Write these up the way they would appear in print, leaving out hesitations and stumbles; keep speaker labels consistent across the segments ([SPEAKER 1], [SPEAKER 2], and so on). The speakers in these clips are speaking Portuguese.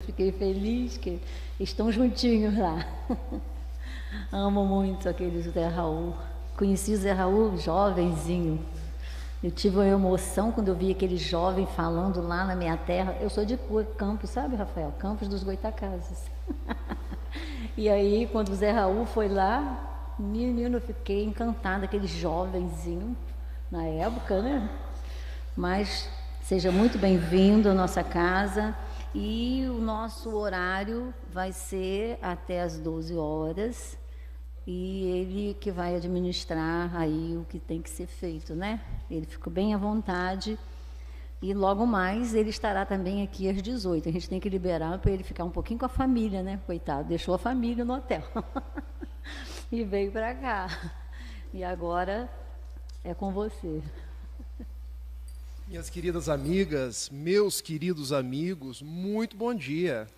[SPEAKER 1] fiquei feliz que estão juntinhos lá. Amo muito aquele Zé Raul. Conheci o Zé Raul jovenzinho. Eu tive uma emoção quando eu vi aquele jovem falando lá na minha terra. Eu sou de Campos, sabe, Rafael? Campos dos Goitacazes. E aí, quando o Zé Raul foi lá, menino, eu fiquei encantada, aquele jovenzinho, na época, né? Mas seja muito bem-vindo à nossa casa. E o nosso horário vai ser até às 12 horas. E ele que vai administrar aí o que tem que ser feito, né? Ele ficou bem à vontade. E logo mais ele estará também aqui às 18. A gente tem que liberar para ele ficar um pouquinho com a família, né? Coitado, deixou a família no hotel. E veio para cá. E agora é com você.
[SPEAKER 2] Minhas queridas amigas, meus queridos amigos, muito bom dia.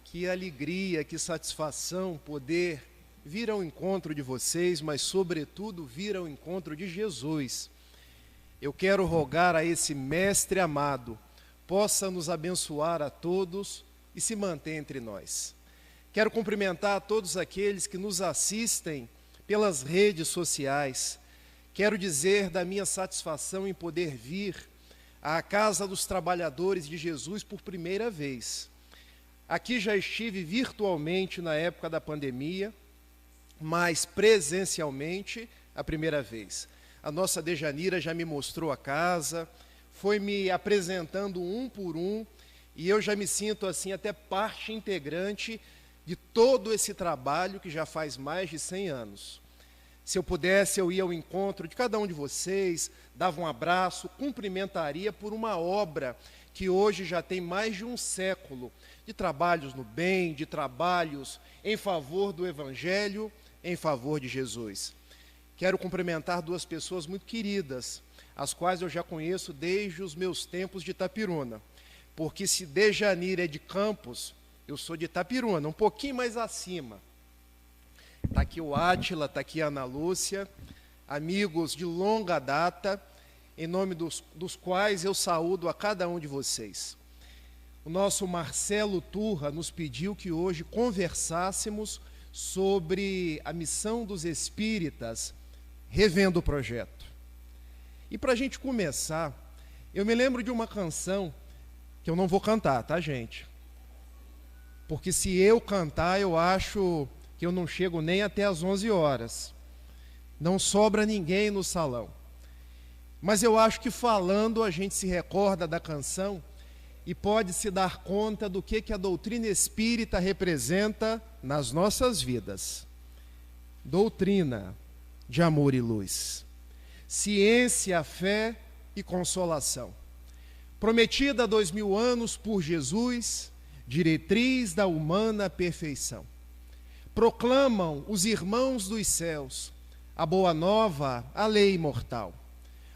[SPEAKER 2] Que alegria, que satisfação poder vir ao encontro de vocês, mas sobretudo vir ao encontro de Jesus. Eu quero rogar a esse Mestre amado, possa nos abençoar a todos e se manter entre nós. Quero cumprimentar a todos aqueles que nos assistem pelas redes sociais. Quero dizer da minha satisfação em poder vir à Casa dos Trabalhadores de Jesus por primeira vez. Aqui já estive virtualmente na época da pandemia, mas presencialmente a primeira vez. A nossa Dejanira já me mostrou a casa, foi me apresentando um por um, e eu já me sinto assim até parte integrante de todo esse trabalho que já faz mais de 100 anos. Se eu pudesse, eu ia ao encontro de cada um de vocês, dava um abraço, cumprimentaria por uma obra que hoje já tem mais de um século, de trabalhos no bem, de trabalhos em favor do Evangelho, em favor de Jesus. Quero cumprimentar duas pessoas muito queridas, as quais eu já conheço desde os meus tempos de Itapiruna, porque se Dejanira é de Campos, eu sou de Itapiruna, um pouquinho mais acima. Está aqui o Átila, está aqui a Ana Lúcia, amigos de longa data, em nome dos quais eu saúdo a cada um de vocês. O nosso Marcelo Turra nos pediu que hoje conversássemos sobre a missão dos espíritas, revendo o projeto. E para a gente começar, eu me lembro de uma canção, que eu não vou cantar, tá, gente? Porque se eu cantar, eu acho que eu não chego nem até às 11 horas. Não sobra ninguém no salão. Mas eu acho que falando a gente se recorda da canção e pode se dar conta do que a doutrina espírita representa nas nossas vidas. Doutrina de amor e luz. Ciência, fé e consolação. Prometida há 2000 anos por Jesus, diretriz da humana perfeição. Proclamam os irmãos dos céus a boa nova, a lei imortal.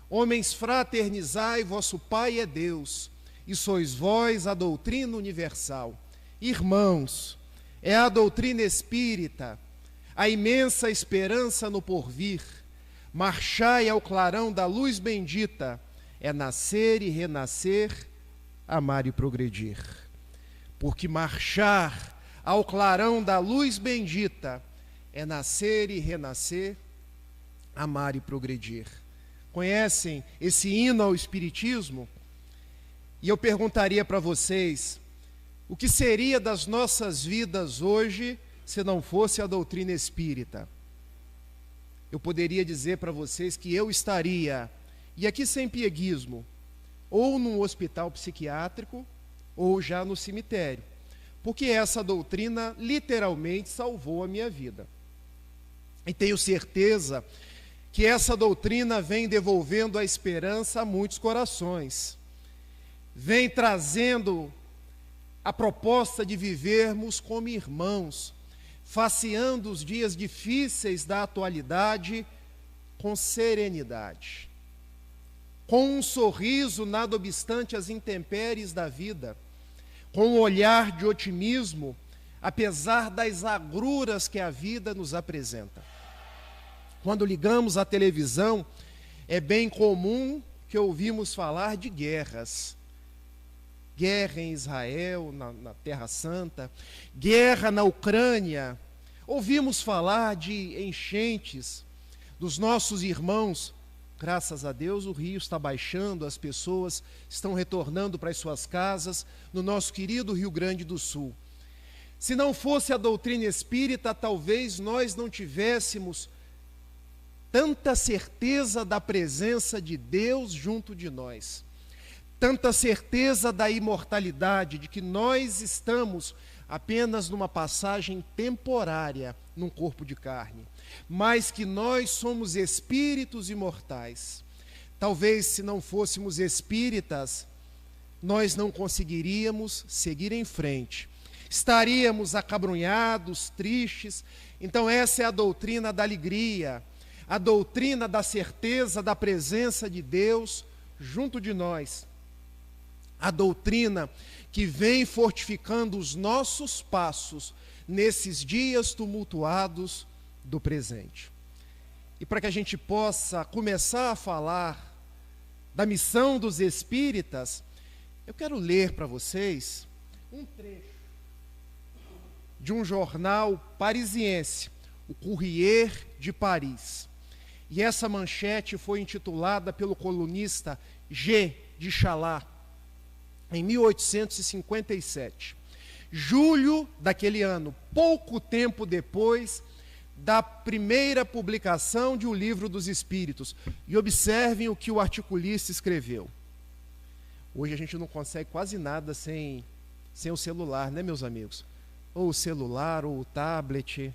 [SPEAKER 2] Homens, fraternizai, vosso Pai é Deus, e sois vós a doutrina universal. Irmãos, é a doutrina espírita, a imensa esperança no porvir. Marchai ao clarão da luz bendita, é nascer e renascer, amar e progredir. Porque marchar ao clarão da luz bendita é nascer e renascer, amar e progredir. Conhecem esse hino ao Espiritismo? E eu perguntaria para vocês, o que seria das nossas vidas hoje se não fosse a doutrina espírita? Eu poderia dizer para vocês que eu estaria, e aqui sem pieguismo, ou num hospital psiquiátrico, ou já no cemitério, porque essa doutrina literalmente salvou a minha vida. E tenho certeza que essa doutrina vem devolvendo a esperança a muitos corações, vem trazendo a proposta de vivermos como irmãos, faceando os dias difíceis da atualidade com serenidade, com um sorriso nada obstante as intempéries da vida, com um olhar de otimismo, apesar das agruras que a vida nos apresenta. Quando ligamos a televisão, é bem comum que ouvimos falar de guerras guerra em Israel, na Terra Santa, guerra na Ucrânia. Ouvimos falar de enchentes dos nossos irmãos. Graças a Deus o rio está baixando, as pessoas estão retornando para as suas casas no nosso querido Rio Grande do Sul. Se não fosse a doutrina espírita, talvez nós não tivéssemos tanta certeza da presença de Deus junto de nós, tanta certeza da imortalidade, de que nós estamos apenas numa passagem temporária num corpo de carne, mas que nós somos espíritos imortais. Talvez, se não fôssemos espíritas, nós não conseguiríamos seguir em frente, estaríamos acabrunhados, tristes. Então essa é a doutrina da alegria, a doutrina da certeza da presença de Deus junto de nós, a doutrina que vem fortificando os nossos passos nesses dias tumultuados do presente. E para que a gente possa começar a falar da missão dos espíritas, eu quero ler para vocês um trecho de um jornal parisiense, o Courrier de Paris. E essa manchete foi intitulada pelo colunista G. de Chalat, em 1857. Julho daquele ano, pouco tempo depois da primeira publicação de O Livro dos Espíritos. E observem o que o articulista escreveu. Hoje a gente não consegue quase nada sem o celular, né, meus amigos? Ou o celular, ou o tablet.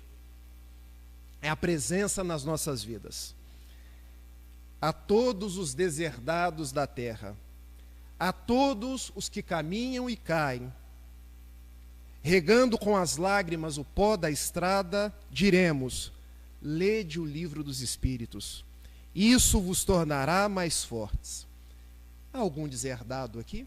[SPEAKER 2] É a presença nas nossas vidas. A todos os deserdados da terra, a todos os que caminham e caem, regando com as lágrimas o pó da estrada, diremos: lede o livro dos Espíritos, isso vos tornará mais fortes. Há algum deserdado aqui?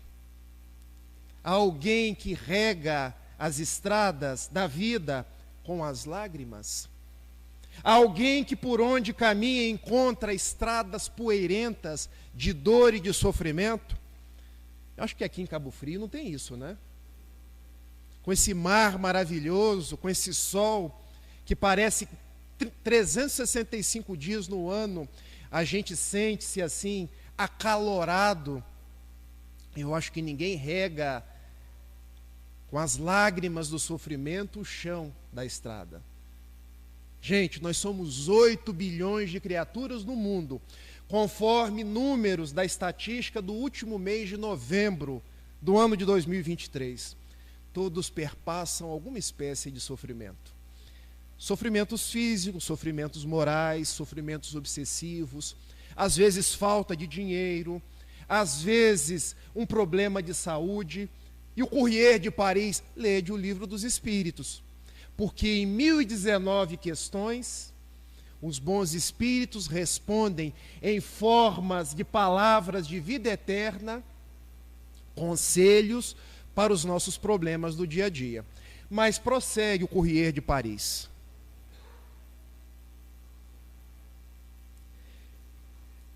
[SPEAKER 2] Há alguém que rega as estradas da vida com as lágrimas? Há alguém que por onde caminha encontra estradas poeirentas de dor e de sofrimento? Eu acho que aqui em Cabo Frio não tem isso, né? Com esse mar maravilhoso, com esse sol que parece 365 dias no ano, a gente sente-se assim, acalorado. Eu acho que ninguém rega com as lágrimas do sofrimento o chão da estrada. Gente, nós somos 8 bilhões de criaturas no mundo, conforme números da estatística do último mês de novembro do ano de 2023. Todos perpassam alguma espécie de sofrimento. Sofrimentos físicos, sofrimentos morais, sofrimentos obsessivos, às vezes falta de dinheiro, às vezes um problema de saúde. E o Courrier de Paris lede o Livro dos Espíritos, porque em 1019 questões, os bons espíritos respondem em formas de palavras de vida eterna, conselhos para os nossos problemas do dia a dia. Mas prossegue o Courrier de Paris.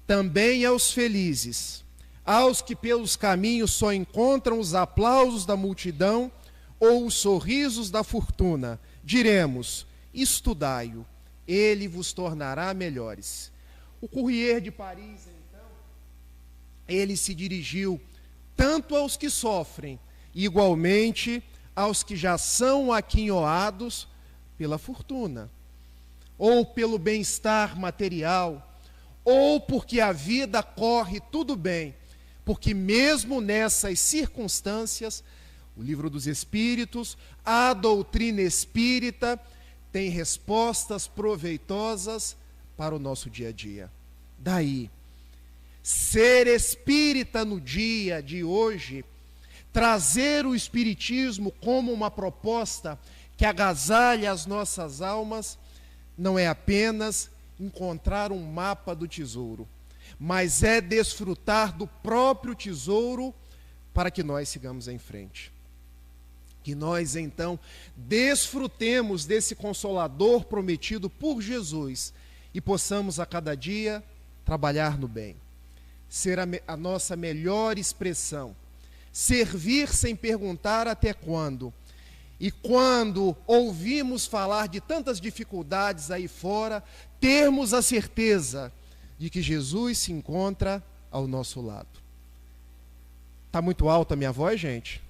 [SPEAKER 2] Também aos felizes, aos que pelos caminhos só encontram os aplausos da multidão ou os sorrisos da fortuna, diremos: estudai-o, ele vos tornará melhores. O Courrier de Paris, então, ele se dirigiu tanto aos que sofrem, igualmente aos que já são aquinhoados pela fortuna, ou pelo bem-estar material, ou porque a vida corre tudo bem, porque mesmo nessas circunstâncias, o Livro dos Espíritos, a doutrina espírita, tem respostas proveitosas para o nosso dia a dia. Daí, ser espírita no dia de hoje, trazer o espiritismo como uma proposta que agasalha as nossas almas, não é apenas encontrar um mapa do tesouro, mas é desfrutar do próprio tesouro para que nós sigamos em frente. Que nós, então, desfrutemos desse Consolador prometido por Jesus e possamos a cada dia trabalhar no bem, ser a nossa melhor expressão, servir sem perguntar até quando. E quando ouvimos falar de tantas dificuldades aí fora, termos a certeza de que Jesus se encontra ao nosso lado. Está muito alta a minha voz, gente?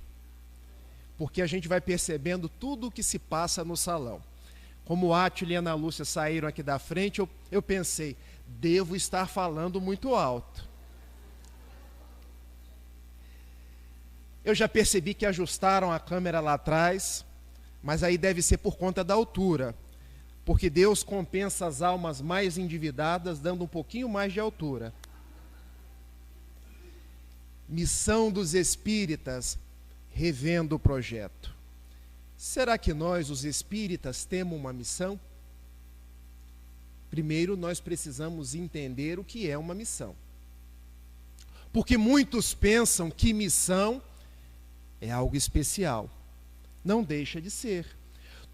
[SPEAKER 2] Porque a gente vai percebendo tudo o que se passa no salão. Como o Átila e a Ana Lúcia saíram aqui da frente, eu pensei, devo estar falando muito alto. Eu já percebi que ajustaram a câmera lá atrás, mas aí deve ser por conta da altura, porque Deus compensa as almas mais endividadas dando um pouquinho mais de altura. Missão dos espíritas, revendo o projeto. Será que nós, os espíritas, temos uma missão? Primeiro, nós precisamos entender o que é uma missão. Porque muitos pensam que missão é algo especial. Não deixa de ser.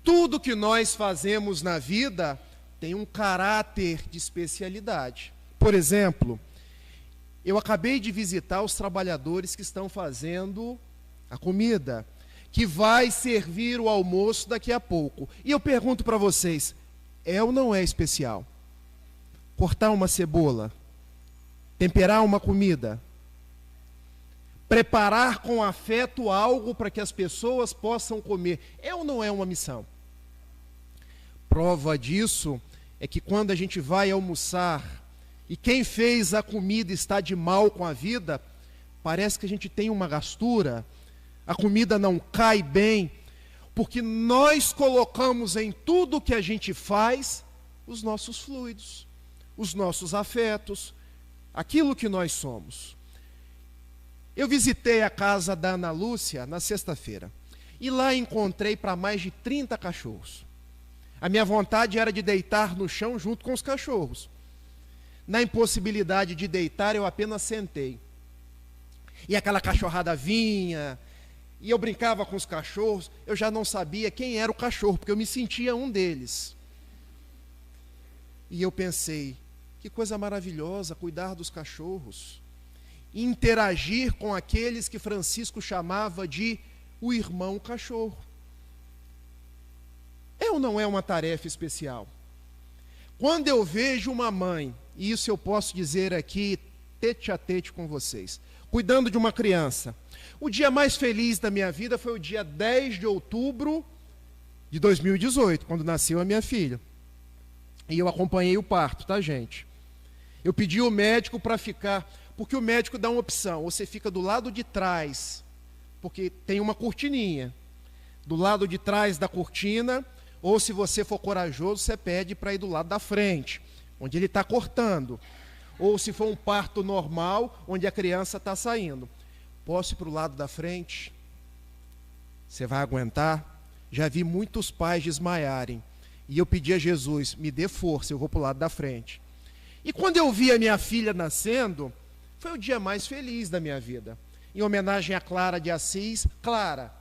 [SPEAKER 2] Tudo que nós fazemos na vida tem um caráter de especialidade. Por exemplo, eu acabei de visitar os trabalhadores que estão fazendo a comida, que vai servir o almoço daqui a pouco. E eu pergunto para vocês, é ou não é especial? Cortar uma cebola, temperar uma comida, preparar com afeto algo para que as pessoas possam comer, é ou não é uma missão? Prova disso é que quando a gente vai almoçar e quem fez a comida está de mal com a vida, parece que a gente tem uma gastura, a comida não cai bem, porque nós colocamos em tudo que a gente faz os nossos fluidos, os nossos afetos, aquilo que nós somos. Eu visitei a casa da Ana Lúcia na sexta-feira e lá encontrei para mais de 30 cachorros. A minha vontade era de deitar no chão junto com os cachorros. Na impossibilidade de deitar, eu apenas sentei. E aquela cachorrada vinha, e eu brincava com os cachorros, eu já não sabia quem era o cachorro, porque eu me sentia um deles. E eu pensei, que coisa maravilhosa cuidar dos cachorros. Interagir com aqueles que Francisco chamava de o irmão cachorro. É ou não é uma tarefa especial? Quando eu vejo uma mãe, e isso eu posso dizer aqui, tete a tete com vocês, cuidando de uma criança. O dia mais feliz da minha vida foi o dia 10 de outubro de 2018, quando nasceu a minha filha. E eu acompanhei o parto, tá, gente? Eu pedi ao médico para ficar, porque o médico dá uma opção, você fica do lado de trás, porque tem uma cortininha, do lado de trás da cortina, ou se você for corajoso, você pede para ir do lado da frente, onde ele está cortando. Ou se for um parto normal, onde a criança está saindo. Posso ir para o lado da frente? Você vai aguentar? Já vi muitos pais desmaiarem. E eu pedi a Jesus, me dê força, eu vou para o lado da frente. E quando eu vi a minha filha nascendo, foi o dia mais feliz da minha vida. Em homenagem a Clara de Assis, Clara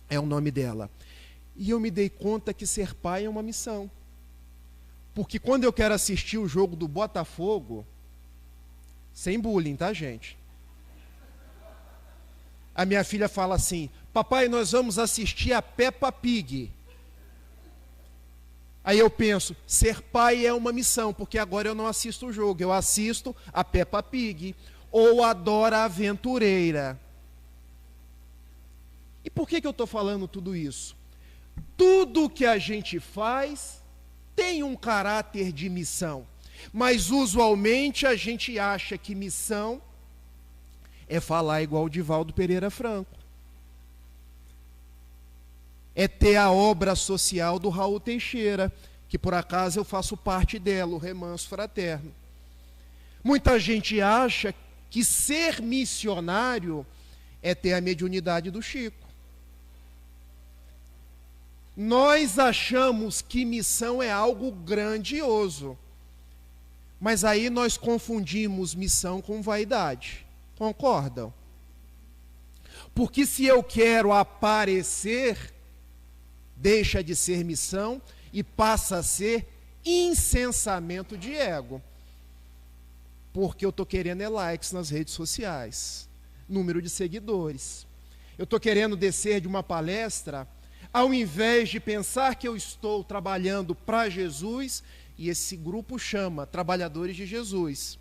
[SPEAKER 2] é o nome dela. E eu me dei conta que ser pai é uma missão. Porque quando eu quero assistir o jogo do Botafogo, sem bullying, tá, gente? A minha filha fala assim, papai, nós vamos assistir a Peppa Pig. Aí eu penso, ser pai é uma missão, porque agora eu não assisto o jogo, eu assisto a Peppa Pig, ou a Dora Aventureira. E por que eu estou falando tudo isso? Tudo que a gente faz tem um caráter de missão, mas usualmente a gente acha que missão é falar igual o Divaldo Pereira Franco, é ter a obra social do Raul Teixeira, que por acaso eu faço parte dela, o Remanso Fraterno. Muita gente acha que ser missionário é ter a mediunidade do Chico. Nós achamos que missão é algo grandioso, mas aí nós confundimos missão com vaidade. Concordam? Porque se eu quero aparecer, deixa de ser missão e passa a ser incensamento de ego. Porque eu estou querendo likes nas redes sociais. número de seguidores. Eu estou querendo descer de uma palestra, ao invés de pensar que eu estou trabalhando para Jesus, e esse grupo chama Trabalhadores de Jesus.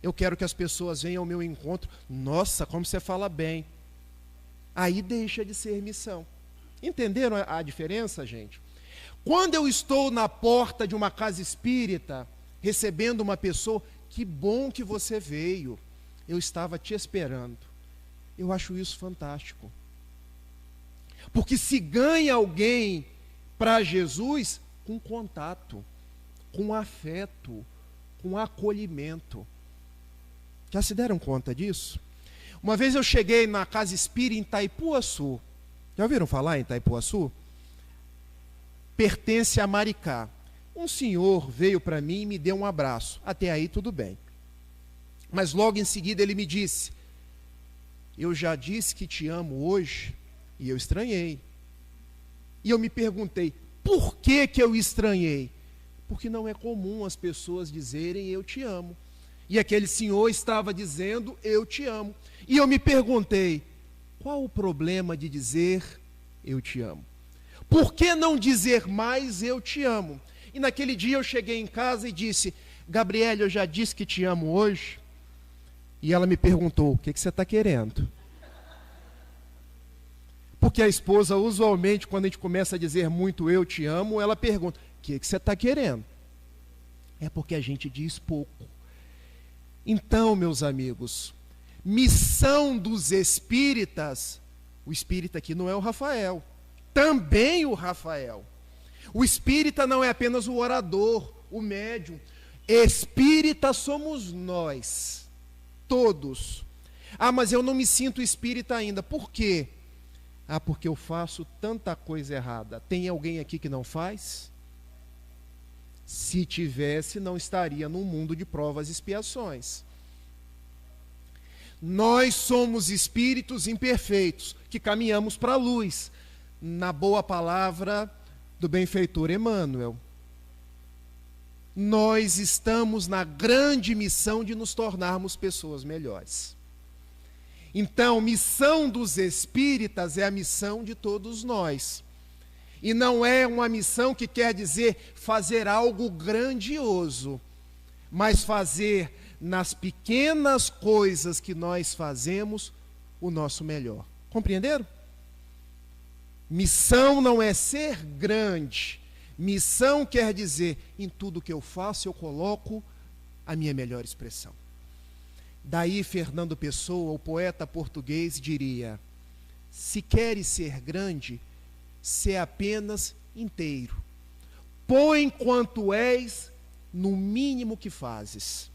[SPEAKER 2] Eu quero que as pessoas venham ao meu encontro. Nossa, como você fala bem. Aí deixa de ser missão. Entenderam a diferença, gente? Quando eu estou na porta de uma casa espírita, recebendo uma pessoa, que bom que você veio. Eu estava te esperando. Eu acho isso fantástico. Porque se ganha alguém para Jesus com contato, com afeto, com acolhimento. Já se deram conta disso? Uma vez eu cheguei na casa espírita em Itaipuaçu. Já ouviram falar em Itaipuaçu? Pertence a Maricá. Um senhor veio para mim e me deu um abraço. Até aí tudo bem. Mas logo em seguida ele me disse: eu já disse que te amo hoje. E eu estranhei. E eu me perguntei, por que eu estranhei? Porque não é comum as pessoas dizerem eu te amo. E aquele senhor estava dizendo eu te amo. E eu me perguntei, qual o problema de dizer eu te amo? Por que não dizer mais eu te amo? E naquele dia eu cheguei em casa e disse, Gabriela, eu já disse que te amo hoje. E ela me perguntou, o que você está querendo? Porque a esposa, usualmente, quando a gente começa a dizer muito eu te amo, ela pergunta, o que você está querendo? É porque a gente diz pouco. Então, meus amigos, missão dos espíritas, o espírita aqui não é o Rafael, também o Rafael. O espírita não é apenas o orador, o médium. Espírita somos nós, todos. Ah, mas eu não me sinto espírita ainda. Por quê? Ah, porque eu faço tanta coisa errada. Tem alguém aqui que não faz? Se tivesse, não estaria num mundo de provas e expiações. Nós somos espíritos imperfeitos, que caminhamos para a luz, na boa palavra do benfeitor Emmanuel. Nós estamos na grande missão de nos tornarmos pessoas melhores. Então, missão dos espíritas é a missão de todos nós. E não é uma missão que quer dizer fazer algo grandioso, mas fazer nas pequenas coisas que nós fazemos o nosso melhor. Compreenderam? Missão não é ser grande. Missão quer dizer, em tudo que eu faço, eu coloco a minha melhor expressão. Daí Fernando Pessoa, o poeta português, diria, se queres ser grande, sê apenas inteiro. Põe quanto és no mínimo que fazes.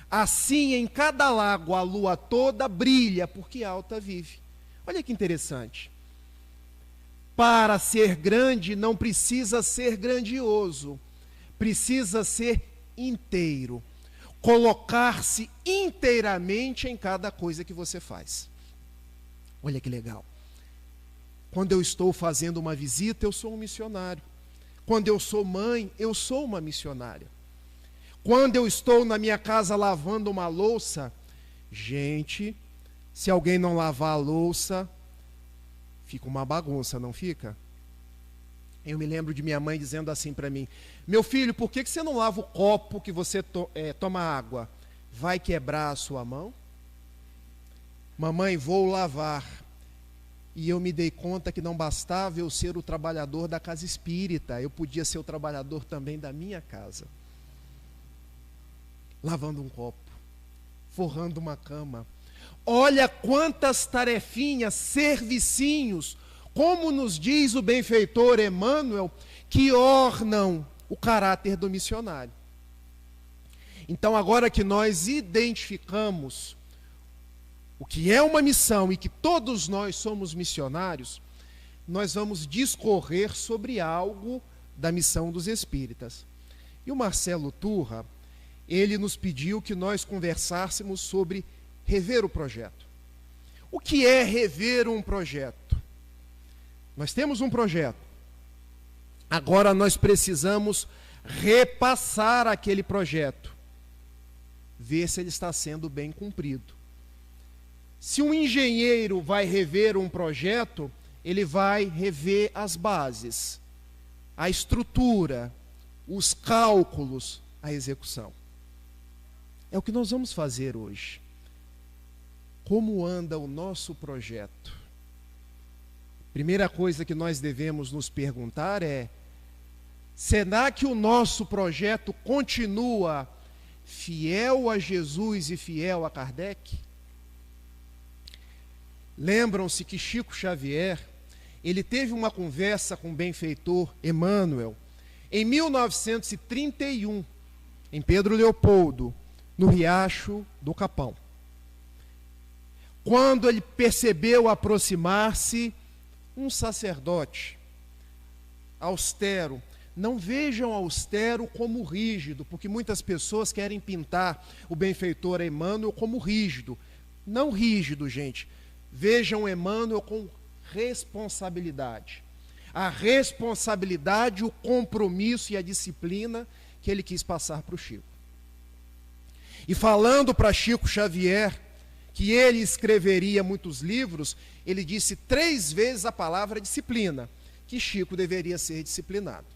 [SPEAKER 2] Assim em cada lago a lua toda brilha, porque alta vive. Olha que interessante. Para ser grande não precisa ser grandioso, precisa ser inteiro. Colocar-se inteiramente em cada coisa que você faz. Olha que legal. Quando eu estou fazendo uma visita, eu sou um missionário. Quando eu sou mãe, eu sou uma missionária. Quando eu estou na minha casa lavando uma louça, gente, se alguém não lavar a louça, fica uma bagunça, não fica? Eu me lembro de minha mãe dizendo assim para mim, meu filho, por que você não lava o copo que você toma água? Vai quebrar a sua mão? Mamãe, vou lavar. E eu me dei conta que não bastava eu ser o trabalhador da casa espírita, eu podia ser o trabalhador também da minha casa. Lavando um copo, forrando uma cama. Olha quantas tarefinhas, servicinhos, como nos diz o benfeitor Emmanuel, que ornam o caráter do missionário. Então, agora que nós identificamos o que é uma missão e que todos nós somos missionários, nós vamos discorrer sobre algo da missão dos espíritas. E o Marcelo Turra, ele nos pediu que nós conversássemos sobre rever o projeto. O que é rever um projeto? Nós temos um projeto. Agora nós precisamos repassar aquele projeto. Ver se ele está sendo bem cumprido. Se um engenheiro vai rever um projeto, ele vai rever as bases, a estrutura, os cálculos, a execução. É o que nós vamos fazer hoje. Como anda o nosso projeto? Primeira coisa que nós devemos nos perguntar é: será que o nosso projeto continua fiel a Jesus e fiel a Kardec? Lembram-se que Chico Xavier, ele teve uma conversa com o benfeitor Emmanuel em 1931, em Pedro Leopoldo, no Riacho do Capão. Quando ele percebeu aproximar-se um sacerdote austero. Não vejam austero como rígido, porque muitas pessoas querem pintar o benfeitor Emmanuel como rígido. Não rígido, gente. Vejam Emmanuel com responsabilidade. A responsabilidade, o compromisso e a disciplina que ele quis passar para o Chico. E falando para Chico Xavier que ele escreveria muitos livros, ele disse 3 vezes a palavra disciplina, que Chico deveria ser disciplinado.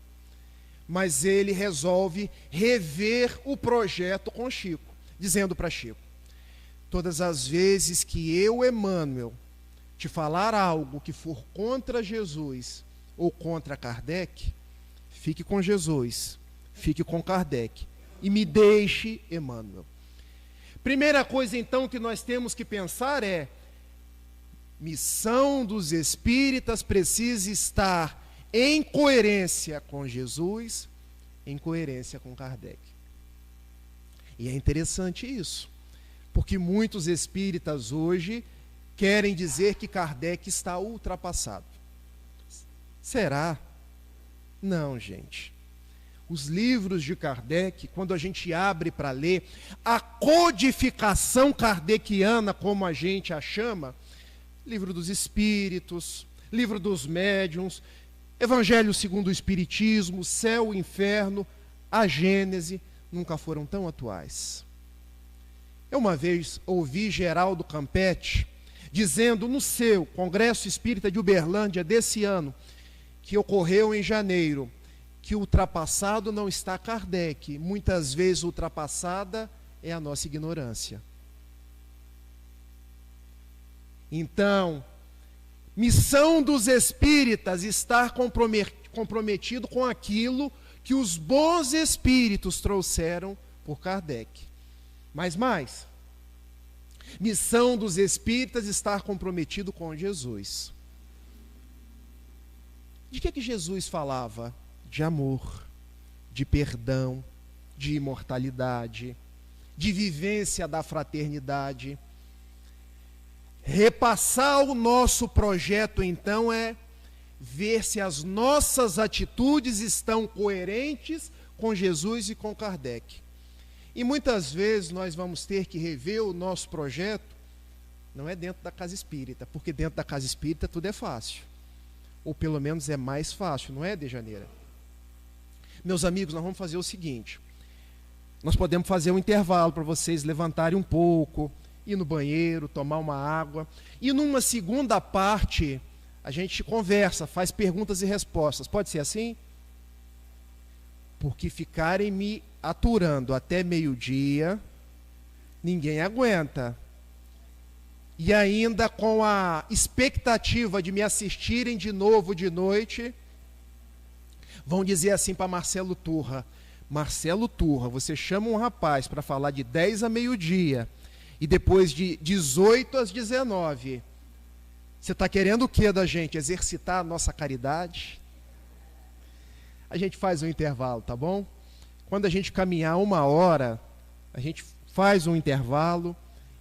[SPEAKER 2] Mas ele resolve rever o projeto com Chico, dizendo para Chico: todas as vezes que eu, Emmanuel, te falar algo que for contra Jesus ou contra Kardec, fique com Jesus, fique com Kardec e me deixe Emmanuel. Primeira coisa, então, que nós temos que pensar é: missão dos espíritas precisa estar em coerência com Jesus, em coerência com Kardec. E é interessante isso, porque muitos espíritas hoje querem dizer que Kardec está ultrapassado. Será? Não, gente. Os livros de Kardec, quando a gente abre para ler, a codificação kardeciana, como a gente a chama, livro dos Espíritos, livro dos Médiuns, Evangelho segundo o Espiritismo, Céu e Inferno, a Gênese, nunca foram tão atuais. Eu uma vez ouvi Geraldo Campetti dizendo no seu Congresso Espírita de Uberlândia desse ano, que ocorreu em janeiro, que ultrapassado não está Kardec, muitas vezes ultrapassada é a nossa ignorância. Então, missão dos espíritas estar comprometido com aquilo que os bons espíritos trouxeram por Kardec. Mas mais, missão dos espíritas estar comprometido com Jesus. De que Jesus falava? De amor, de perdão, de imortalidade, de vivência da fraternidade. Repassar o nosso projeto, então, é ver se as nossas atitudes estão coerentes com Jesus e com Kardec. E muitas vezes nós vamos ter que rever o nosso projeto, não é dentro da casa espírita, porque dentro da casa espírita tudo é fácil. Ou pelo menos é mais fácil, não é, Dejaneira? Meus amigos, nós vamos fazer o seguinte: nós podemos fazer um intervalo para vocês levantarem um pouco, ir no banheiro, tomar uma água, e numa segunda parte a gente conversa, faz perguntas e respostas. Pode ser assim? Porque ficarem me aturando até meio-dia, ninguém aguenta. E ainda com a expectativa de me assistirem de novo de noite, vão dizer assim para Marcelo Turra: Marcelo Turra, você chama um rapaz para falar de 10 a meio-dia e depois de 18 às 19. Você está querendo o que da gente? Exercitar a nossa caridade? A gente faz um intervalo, tá bom? Quando a gente caminhar 1 hora, a gente faz um intervalo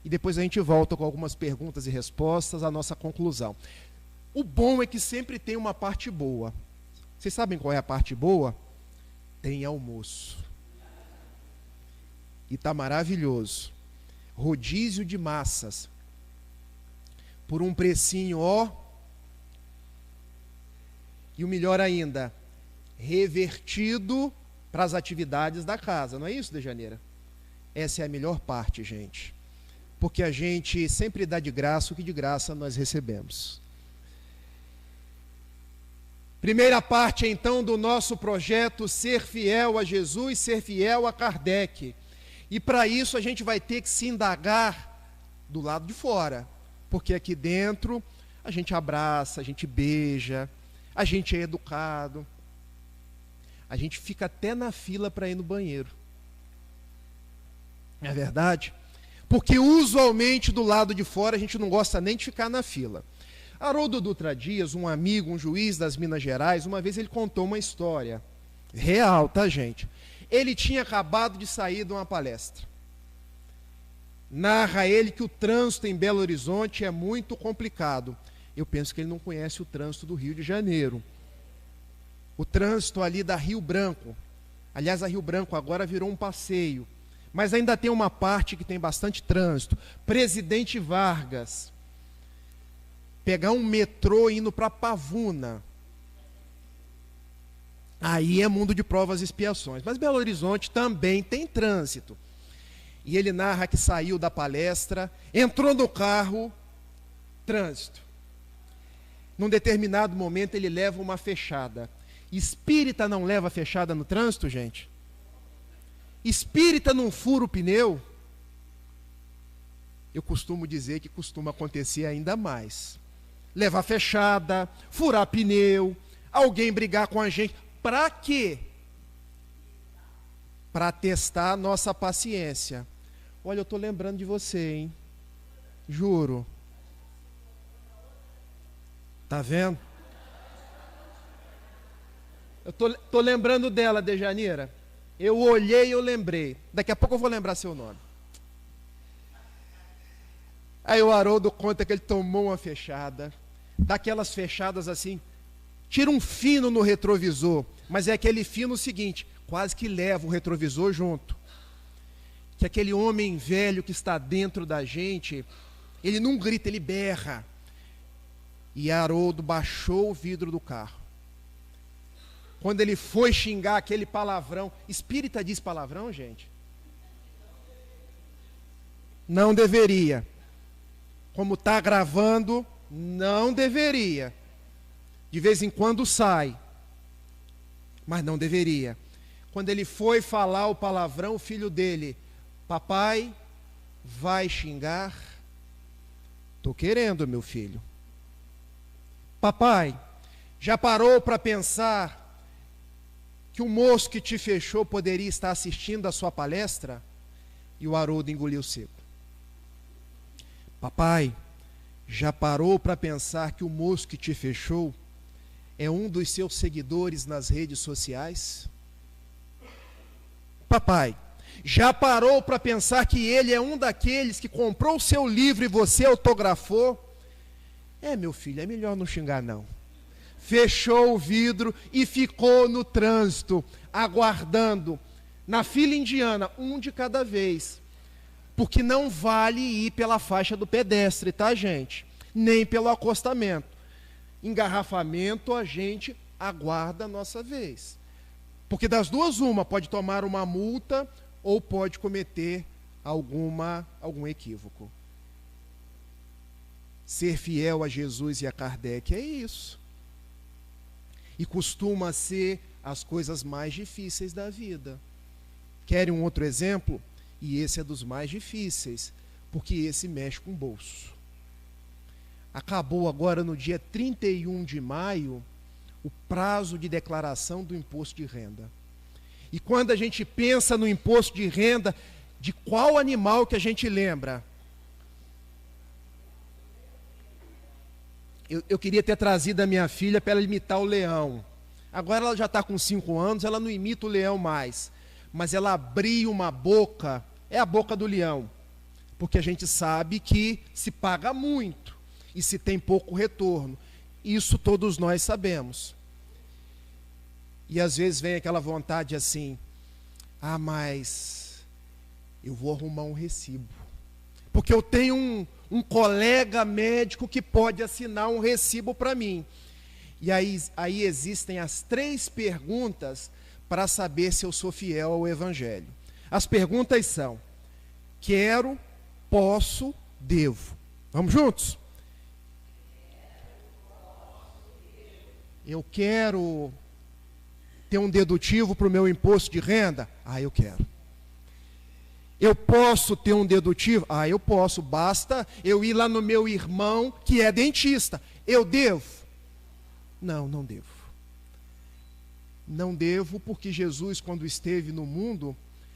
[SPEAKER 2] e depois a gente volta com algumas perguntas e respostas, a nossa conclusão. O bom é que sempre tem uma parte boa. Vocês sabem qual é a parte boa? Tem almoço. E está maravilhoso. Rodízio de massas. Por um precinho, ó. E o melhor ainda, revertido para as atividades da casa. Não é isso, Dejaneira? Essa é a melhor parte, gente. porque a gente sempre dá de graça o que de graça nós recebemos. Primeira parte, então, do nosso projeto Ser Fiel a Jesus, Ser Fiel a Kardec. E para isso a gente vai ter que se indagar do lado de fora, porque aqui dentro a gente abraça, a gente beija, a gente é educado, a gente fica até na fila para ir no banheiro. Não é verdade? Porque usualmente do lado de fora a gente não gosta nem de ficar na fila. Haroldo Dutra Dias, um amigo, um juiz das Minas Gerais, uma vez ele contou uma história real, tá, gente? Ele tinha acabado de sair de uma palestra. Narra ele que o trânsito em Belo Horizonte é muito complicado. Eu penso que ele não conhece o trânsito do Rio de Janeiro. O trânsito ali da Rio Branco. Aliás, a Rio Branco agora virou um passeio. Mas ainda tem uma parte que tem bastante trânsito. Presidente Vargas. Pegar um metrô indo para Pavuna. Aí é mundo de provas e expiações. Mas Belo Horizonte também tem trânsito. E ele narra que saiu da palestra, entrou no carro, trânsito. Num determinado momento ele leva uma fechada. Espírita não leva fechada no trânsito, gente? Espírita não fura o pneu? Eu costumo dizer que costuma acontecer ainda mais. Levar fechada, furar pneu, alguém brigar com a gente. Para quê? Para testar a nossa paciência. Olha, eu estou lembrando de você, hein? Juro. Tá vendo? Eu tô lembrando dela, Dejanira. Eu olhei e eu lembrei. Daqui a pouco eu vou lembrar seu nome. Aí o Haroldo conta que ele tomou uma fechada. Daquelas fechadas assim, tira um fino no retrovisor, mas é aquele fino seguinte, quase que leva o retrovisor junto. Que aquele homem velho que está dentro da gente, ele não grita, ele berra. E Haroldo baixou o vidro do carro. Quando ele foi xingar aquele palavrão, espírita diz palavrão, gente? Não deveria. Como está gravando, não deveria. De vez em quando sai, mas não deveria. Quando ele foi falar o palavrão, o filho dele, papai, vai xingar? Estou querendo, meu filho. Papai, já parou para pensar que o moço que te fechou poderia estar assistindo a sua palestra? E o Haroldo engoliu seco. Papai, já parou para pensar que o moço que te fechou é um dos seus seguidores nas redes sociais? Papai, já parou para pensar que ele é um daqueles que comprou o seu livro e você autografou? Meu filho, é melhor não xingar não. Fechou o vidro e ficou no trânsito, aguardando, na fila indiana, um de cada vez. Porque não vale ir pela faixa do pedestre, tá, gente? Nem pelo acostamento. Engarrafamento, a gente aguarda a nossa vez. Porque das duas, uma, pode tomar uma multa ou pode cometer algum equívoco. Ser fiel a Jesus e a Kardec é isso. E costuma ser as coisas mais difíceis da vida. Querem um outro exemplo? E esse é dos mais difíceis, porque esse mexe com o bolso. Acabou agora no dia 31 de maio o prazo de declaração do imposto de renda. E quando a gente pensa no imposto de renda, de qual animal que a gente lembra? Eu queria ter trazido a minha filha para ela imitar o leão. Agora ela já está com 5 anos, ela não imita o leão mais. Mas ela abria uma boca, é a boca do leão. Porque a gente sabe que se paga muito e se tem pouco retorno. Isso todos nós sabemos. E às vezes vem aquela vontade assim, mas eu vou arrumar um recibo. Porque eu tenho um colega médico que pode assinar um recibo para mim. E aí existem as 3 perguntas para saber se eu sou fiel ao Evangelho. As perguntas são: quero, posso, devo. Vamos juntos? Eu quero ter um dedutivo para o meu imposto de renda? Eu quero. Eu posso ter um dedutivo? Eu posso. Basta eu ir lá no meu irmão, que é dentista. Eu devo? Não, não devo. Não devo porque Jesus, quando esteve no mundo,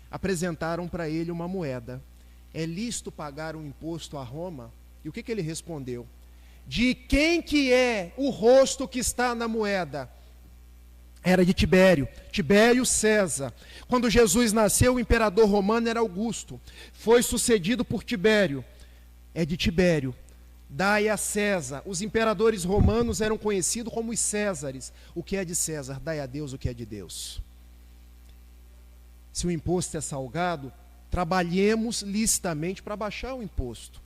[SPEAKER 2] apresentaram para ele uma moeda. É lícito pagar um imposto a Roma? E o que ele respondeu? De quem que é o rosto que está na moeda? Era de Tibério, Tibério César. Quando Jesus nasceu, o imperador romano era Augusto. Foi sucedido por Tibério. É de Tibério. Dai a César. Os imperadores romanos eram conhecidos como os Césares. O que é de César? Dai a Deus o que é de Deus. Se o imposto é salgado, trabalhemos licitamente para baixar o imposto.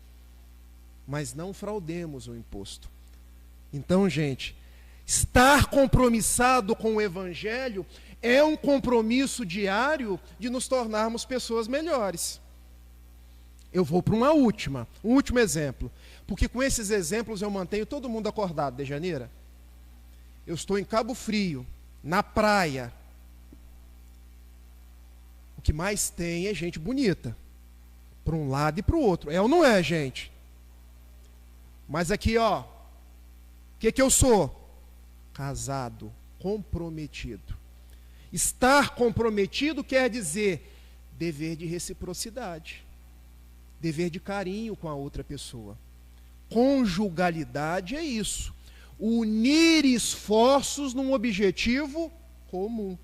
[SPEAKER 2] Mas não fraudemos o imposto. Então, gente, estar compromissado com o Evangelho é um compromisso diário de nos tornarmos pessoas melhores. Eu vou para um último exemplo, porque com esses exemplos eu mantenho todo mundo acordado, Dejaneira. Eu estou em Cabo Frio, na praia. O que mais tem é gente bonita, para um lado e para o outro. É ou não é, gente? Mas aqui, ó, o que eu sou? Casado, comprometido. Estar comprometido quer dizer dever de reciprocidade, dever de carinho com a outra pessoa. Conjugalidade é isso, unir esforços num objetivo comum.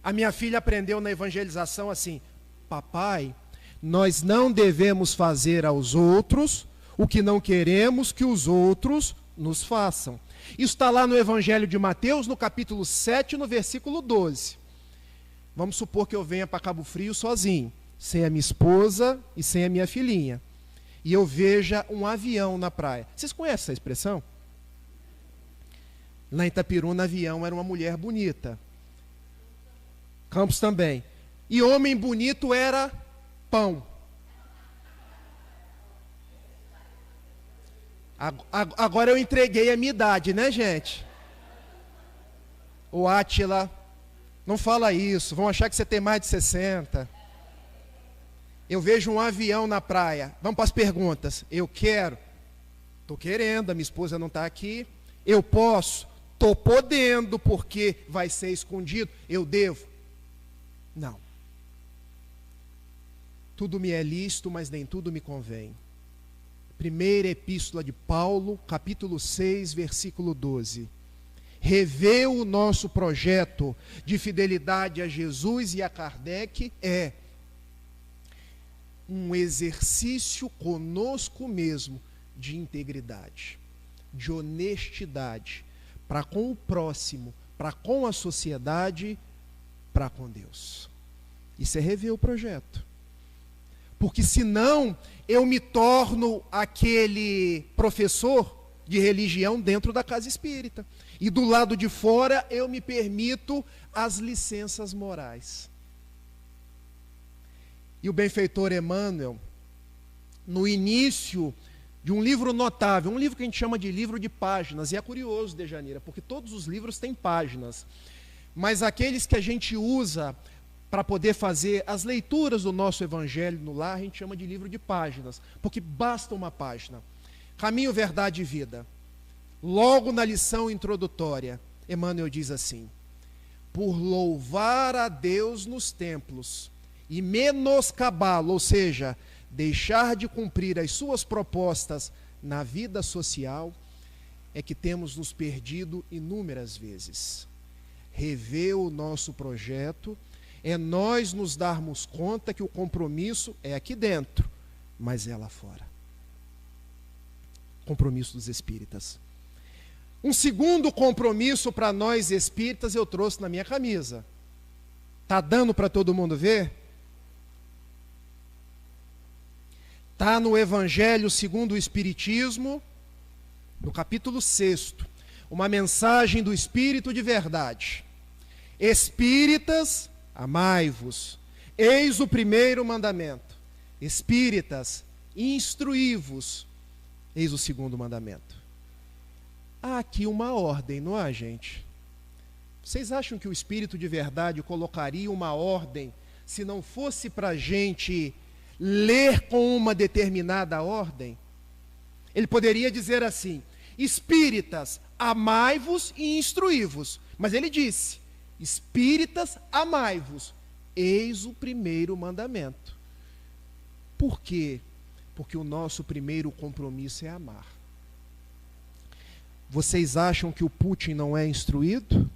[SPEAKER 2] A minha filha aprendeu na evangelização assim: papai, nós não devemos fazer aos outros o que não queremos que os outros nos façam. Isso está lá no Evangelho de Mateus, no capítulo 7, no versículo 12. Vamos supor que eu venha para Cabo Frio sozinho, sem a minha esposa e sem a minha filhinha, e eu veja um avião na praia. Vocês conhecem essa expressão? Lá em Itapiruna, avião era uma mulher bonita. Campos também. E homem bonito era pão. Agora eu entreguei a minha idade, né, gente? O Átila, não fala isso, vão achar que você tem mais de 60. Eu vejo um avião na praia. Vamos para as perguntas. Eu quero? Estou querendo, a minha esposa não está aqui. Eu posso? Estou podendo, porque vai ser escondido. Eu devo? Não. Tudo me é lícito, mas nem tudo me convém. Primeira epístola de Paulo, capítulo 6, versículo 12. Rever o nosso projeto de fidelidade a Jesus e a Kardec é um exercício conosco mesmo de integridade, de honestidade, para com o próximo, para com a sociedade, para com Deus. Isso é rever o projeto. Porque senão eu me torno aquele professor de religião dentro da casa espírita. E do lado de fora eu me permito as licenças morais. E o benfeitor Emmanuel, no início de um livro notável, um livro que a gente chama de livro de páginas, e é curioso, Dejaneira, porque todos os livros têm páginas, mas aqueles que a gente usa para poder fazer as leituras do nosso evangelho no lar, a gente chama de livro de páginas, porque basta uma página. Caminho, verdade e vida. Logo na lição introdutória, Emmanuel diz assim: por louvar a Deus nos templos e menoscabá-lo, ou seja, deixar de cumprir as suas propostas na vida social, é que temos nos perdido inúmeras vezes. Rever o nosso projeto é nós nos darmos conta que o compromisso é aqui dentro, mas é lá fora. Compromisso dos espíritas. Um segundo compromisso para nós espíritas eu trouxe na minha camisa. Está dando para todo mundo ver? Está no Evangelho segundo o Espiritismo, no capítulo 6, uma mensagem do Espírito de verdade. Espíritas, amai-vos. Eis o primeiro mandamento. Espíritas, instruí-vos. Eis o segundo mandamento. Há aqui uma ordem, não há, gente? Vocês acham que o Espírito de verdade colocaria uma ordem se não fosse para a gente ler com uma determinada ordem? Ele poderia dizer assim: espíritas, amai-vos e instruí-vos. Mas ele disse: espíritas, amai-vos. Eis o primeiro mandamento. Por quê? Porque o nosso primeiro compromisso é amar. Vocês acham que o Putin não é instruído?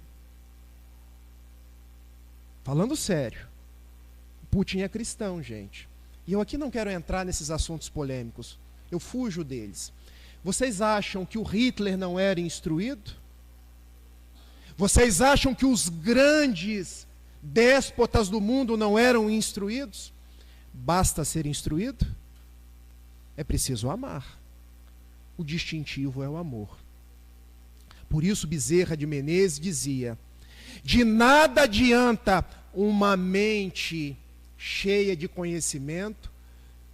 [SPEAKER 2] Falando sério. Putin é cristão, gente. E eu aqui não quero entrar nesses assuntos polêmicos. Eu fujo deles. Vocês acham que o Hitler não era instruído? Vocês acham que os grandes déspotas do mundo não eram instruídos? Basta ser instruído? É preciso amar. O distintivo é o amor. Por isso Bezerra de Menezes dizia: de nada adianta uma mente cheia de conhecimento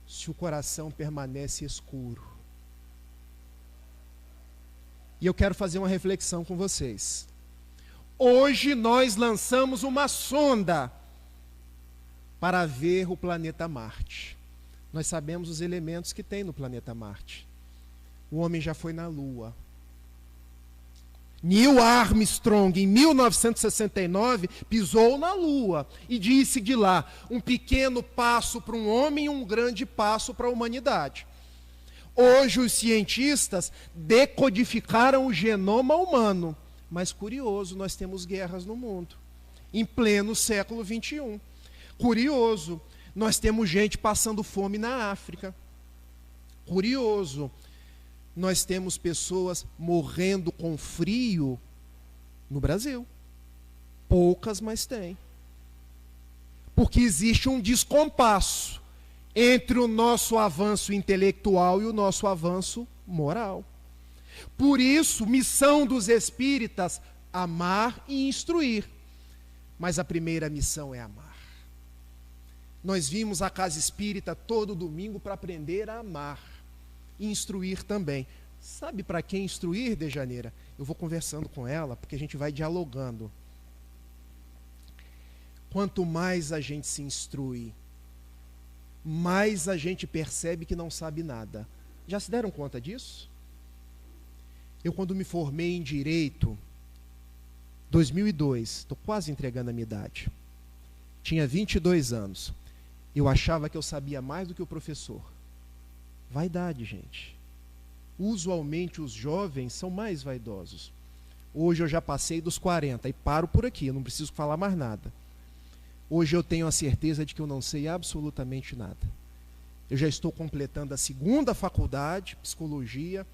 [SPEAKER 2] se o coração permanece escuro. E eu quero fazer uma reflexão com vocês. Hoje nós lançamos uma sonda para ver o planeta Marte. Nós sabemos os elementos que tem no planeta Marte. O homem já foi na Lua. Neil Armstrong, em 1969, pisou na Lua e disse de lá: um pequeno passo para um homem e um grande passo para a humanidade. Hoje os cientistas decodificaram o genoma humano. Mas curioso, nós temos guerras no mundo, em pleno século XXI. Curioso, nós temos gente passando fome na África. Curioso, nós temos pessoas morrendo com frio no Brasil. Poucas, mas tem. Porque existe um descompasso entre o nosso avanço intelectual e o nosso avanço moral. Por isso, missão dos espíritas: amar e instruir. Mas a primeira missão é amar. Nós vimos a casa espírita todo domingo para aprender a amar e instruir também. Sabe para quem instruir, Dejaneira? Eu vou conversando com ela, porque a gente vai dialogando. Quanto mais a gente se instrui, mais a gente percebe que não sabe nada. Já se deram conta disso? Eu, quando me formei em Direito, 2002, estou quase entregando a minha idade, tinha 22 anos, eu achava que eu sabia mais do que o professor. Vaidade, gente. Usualmente os jovens são mais vaidosos. Hoje eu já passei dos 40 e paro por aqui, eu não preciso falar mais nada. Hoje eu tenho a certeza de que eu não sei absolutamente nada. Eu já estou completando a segunda faculdade, psicologia.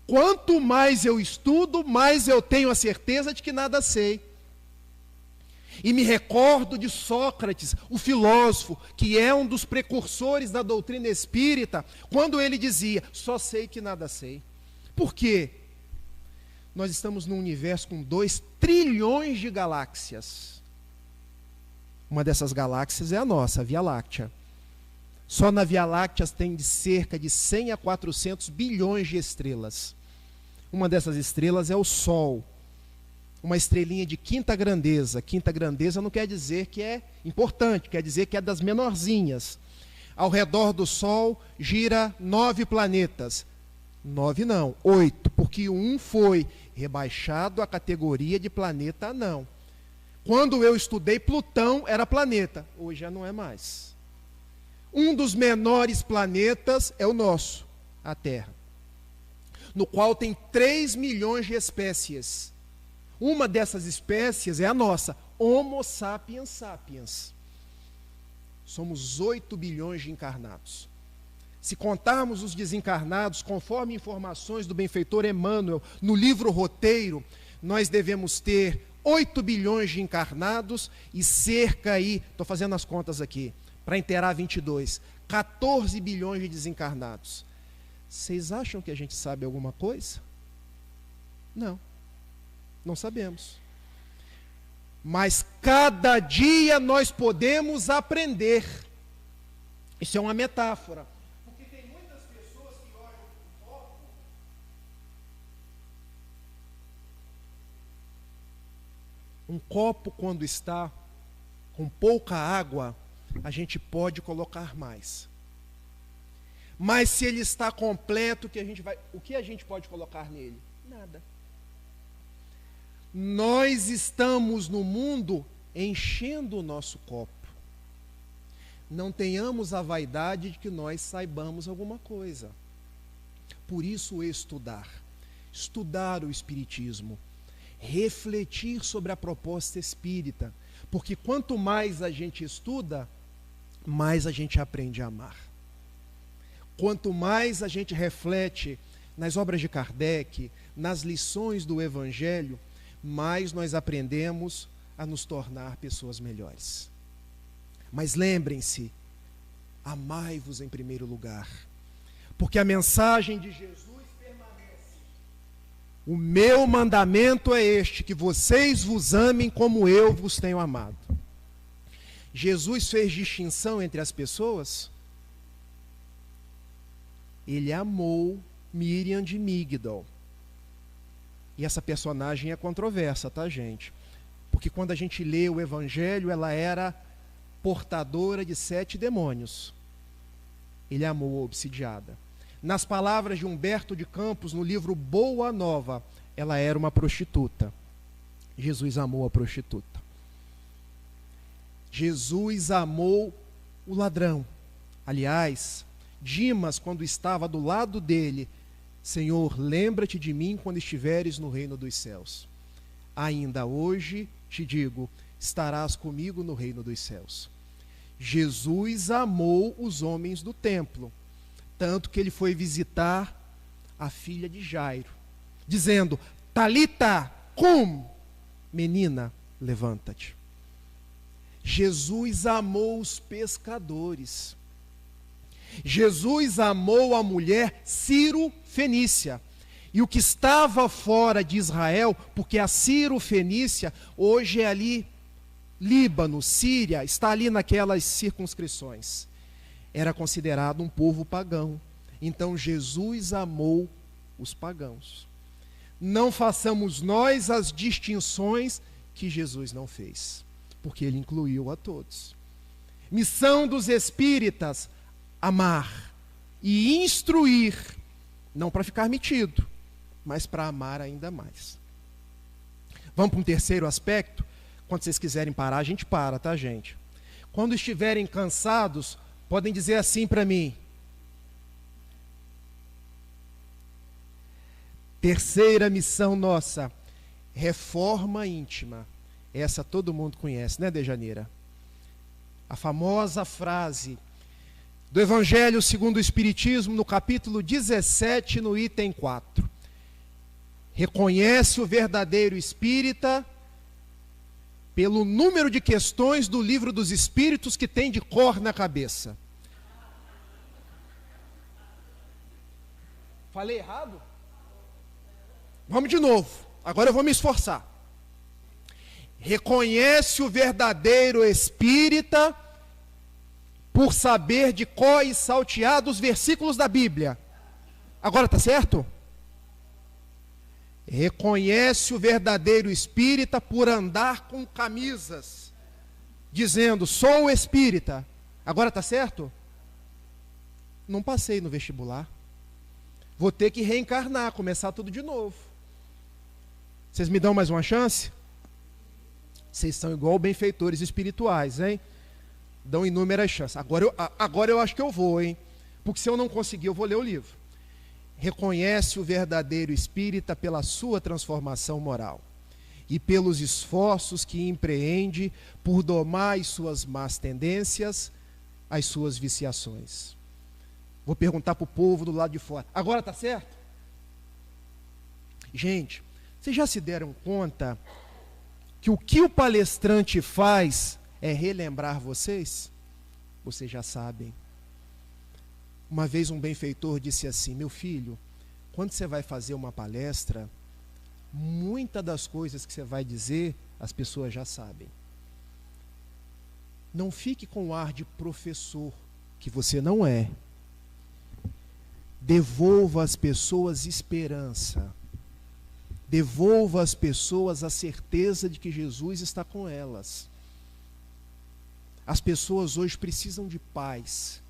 [SPEAKER 2] Quanto mais eu estudo, mais eu tenho a certeza de que nada sei. E me recordo de Sócrates, o filósofo, que é um dos precursores da doutrina espírita, quando ele dizia: só sei que nada sei. Por quê? Nós estamos num universo com 2 trilhões de galáxias. Uma dessas galáxias é a nossa, a Via Láctea. Só na Via Láctea tem de cerca de 100 a 400 bilhões de estrelas. Uma dessas estrelas é o Sol. Uma estrelinha de quinta grandeza. Quinta grandeza não quer dizer que é importante, quer dizer que é das menorzinhas. Ao redor do Sol gira 9 planetas. 9 não, 8, porque um foi rebaixado à categoria de planeta anão. Quando eu estudei, Plutão era planeta, hoje já não é mais. Um dos menores planetas é o nosso, a Terra, no qual tem 3 milhões de espécies. Uma dessas espécies é a nossa, Homo sapiens sapiens. Somos 8 bilhões de encarnados. Se contarmos os desencarnados, conforme informações do benfeitor Emmanuel, no livro Roteiro, nós devemos ter 8 bilhões de encarnados e cerca aí, estou fazendo as contas aqui, para inteirar 22, 14 bilhões de desencarnados. Vocês acham que a gente sabe alguma coisa? Não, não sabemos. Mas cada dia nós podemos aprender. Isso é uma metáfora. Porque tem muitas pessoas que olham o copo. Um copo, quando está com pouca água, a gente pode colocar mais. Mas se ele está completo, o que a gente pode colocar nele? Nada. Nós estamos no mundo enchendo o nosso copo. Não tenhamos a vaidade de que nós saibamos alguma coisa. Por isso, estudar o Espiritismo, refletir sobre a proposta espírita, porque quanto mais a gente estuda, mais a gente aprende a amar. Quanto mais a gente reflete nas obras de Kardec, nas lições do Evangelho, mais nós aprendemos a nos tornar pessoas melhores. Mas lembrem-se, amai-vos em primeiro lugar, porque a mensagem de Jesus permanece. O meu mandamento é este, que vocês vos amem como eu vos tenho amado. Jesus fez distinção entre as pessoas? Ele amou Miriam de Migdol. E essa personagem é controversa, tá, gente? Porque quando a gente lê o Evangelho, ela era portadora de 7 demônios. Ele amou a obsidiada. Nas palavras de Humberto de Campos, no livro Boa Nova, ela era uma prostituta. Jesus amou a prostituta. Jesus amou o ladrão. Aliás, Dimas, quando estava do lado dele, Senhor, lembra-te de mim quando estiveres no reino dos céus. Ainda hoje te digo, estarás comigo no reino dos céus. Jesus amou os homens do templo, tanto que ele foi visitar a filha de Jairo, dizendo, Talita cum, menina, levanta-te. Jesus amou os pescadores. Jesus amou a mulher Ciro Fenícia. E o que estava fora de Israel, porque a Ciro Fenícia hoje é ali Líbano, Síria, está ali naquelas circunscrições. Era considerado um povo pagão. Então Jesus amou os pagãos. Não façamos nós as distinções que Jesus não fez, porque ele incluiu a todos. Missão dos espíritas, amar e instruir, não para ficar metido, mas para amar ainda mais. Vamos para um terceiro aspecto? Quando vocês quiserem parar, a gente para, tá, gente? Quando estiverem cansados, podem dizer assim para mim. Terceira missão nossa, reforma íntima. Essa todo mundo conhece, né, Dejaneira? A famosa frase do Evangelho segundo o Espiritismo, no capítulo 17, no item 4. Reconhece o verdadeiro espírita pelo número de questões do livro dos Espíritos que tem de cor na cabeça. Falei errado? Vamos de novo. Agora eu vou me esforçar. Reconhece o verdadeiro espírita por saber de cor e salteado os versículos da Bíblia. Agora está certo? Reconhece o verdadeiro espírita por andar com camisas, dizendo, sou espírita. Agora está certo? Não passei no vestibular. Vou ter que reencarnar, começar tudo de novo. Vocês me dão mais uma chance? Vocês são igual benfeitores espirituais, hein? Dão inúmeras chances. Agora eu acho que eu vou, hein? Porque se eu não conseguir, eu vou ler o livro. Reconhece o verdadeiro espírita pela sua transformação moral e pelos esforços que empreende por domar as suas más tendências, as suas viciações. Vou perguntar para o povo do lado de fora. Agora está certo? Gente, vocês já se deram conta que o que o palestrante faz é relembrar vocês? Vocês já sabem. Uma vez um benfeitor disse assim, meu filho, quando você vai fazer uma palestra, muitas das coisas que você vai dizer, as pessoas já sabem. Não fique com o ar de professor, que você não é. Devolva às pessoas esperança. Devolva às pessoas a certeza de que Jesus está com elas. As pessoas hoje precisam de paz.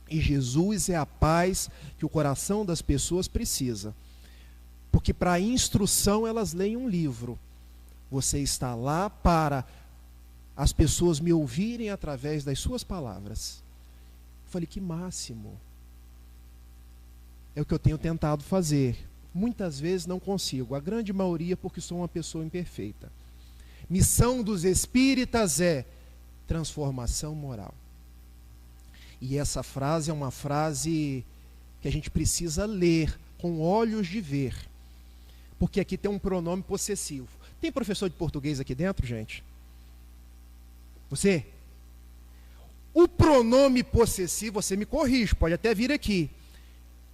[SPEAKER 2] E Jesus é a paz que o coração das pessoas precisa. Porque para a instrução elas leem um livro. Você está lá para as pessoas me ouvirem através das suas palavras. Eu falei, que máximo. É o que eu tenho tentado fazer. Muitas vezes não consigo, a grande maioria porque sou uma pessoa imperfeita. Missão dos espíritas é transformação moral. E essa frase é uma frase que a gente precisa ler com olhos de ver. Porque aqui tem um pronome possessivo. Tem professor de português aqui dentro, gente? Você? O pronome possessivo, você me corrige, pode até vir aqui.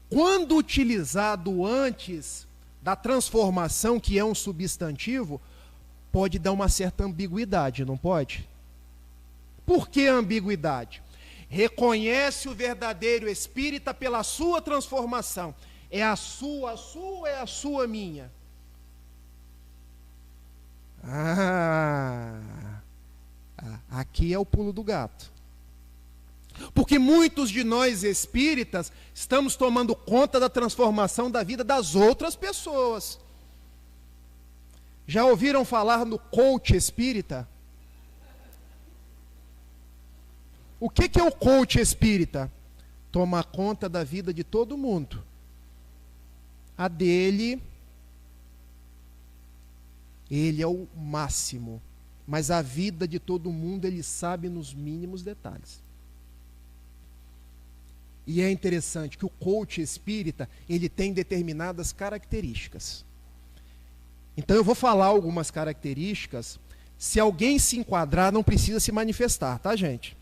[SPEAKER 2] Quando utilizado antes da transformação, que é um substantivo, pode dar uma certa ambiguidade, não pode? Por que a ambiguidade? Reconhece o verdadeiro espírita pela sua transformação. É a sua ou é a sua minha? Aqui é o pulo do gato. Porque muitos de nós espíritas estamos tomando conta da transformação da vida das outras pessoas. Já ouviram falar no coach espírita? O que é o coach espírita? Toma conta da vida de todo mundo. A dele, ele é o máximo. Mas a vida de todo mundo ele sabe nos mínimos detalhes. E é interessante que o coach espírita, ele tem determinadas características. Então eu vou falar algumas características. Se alguém se enquadrar, não precisa se manifestar, tá, gente?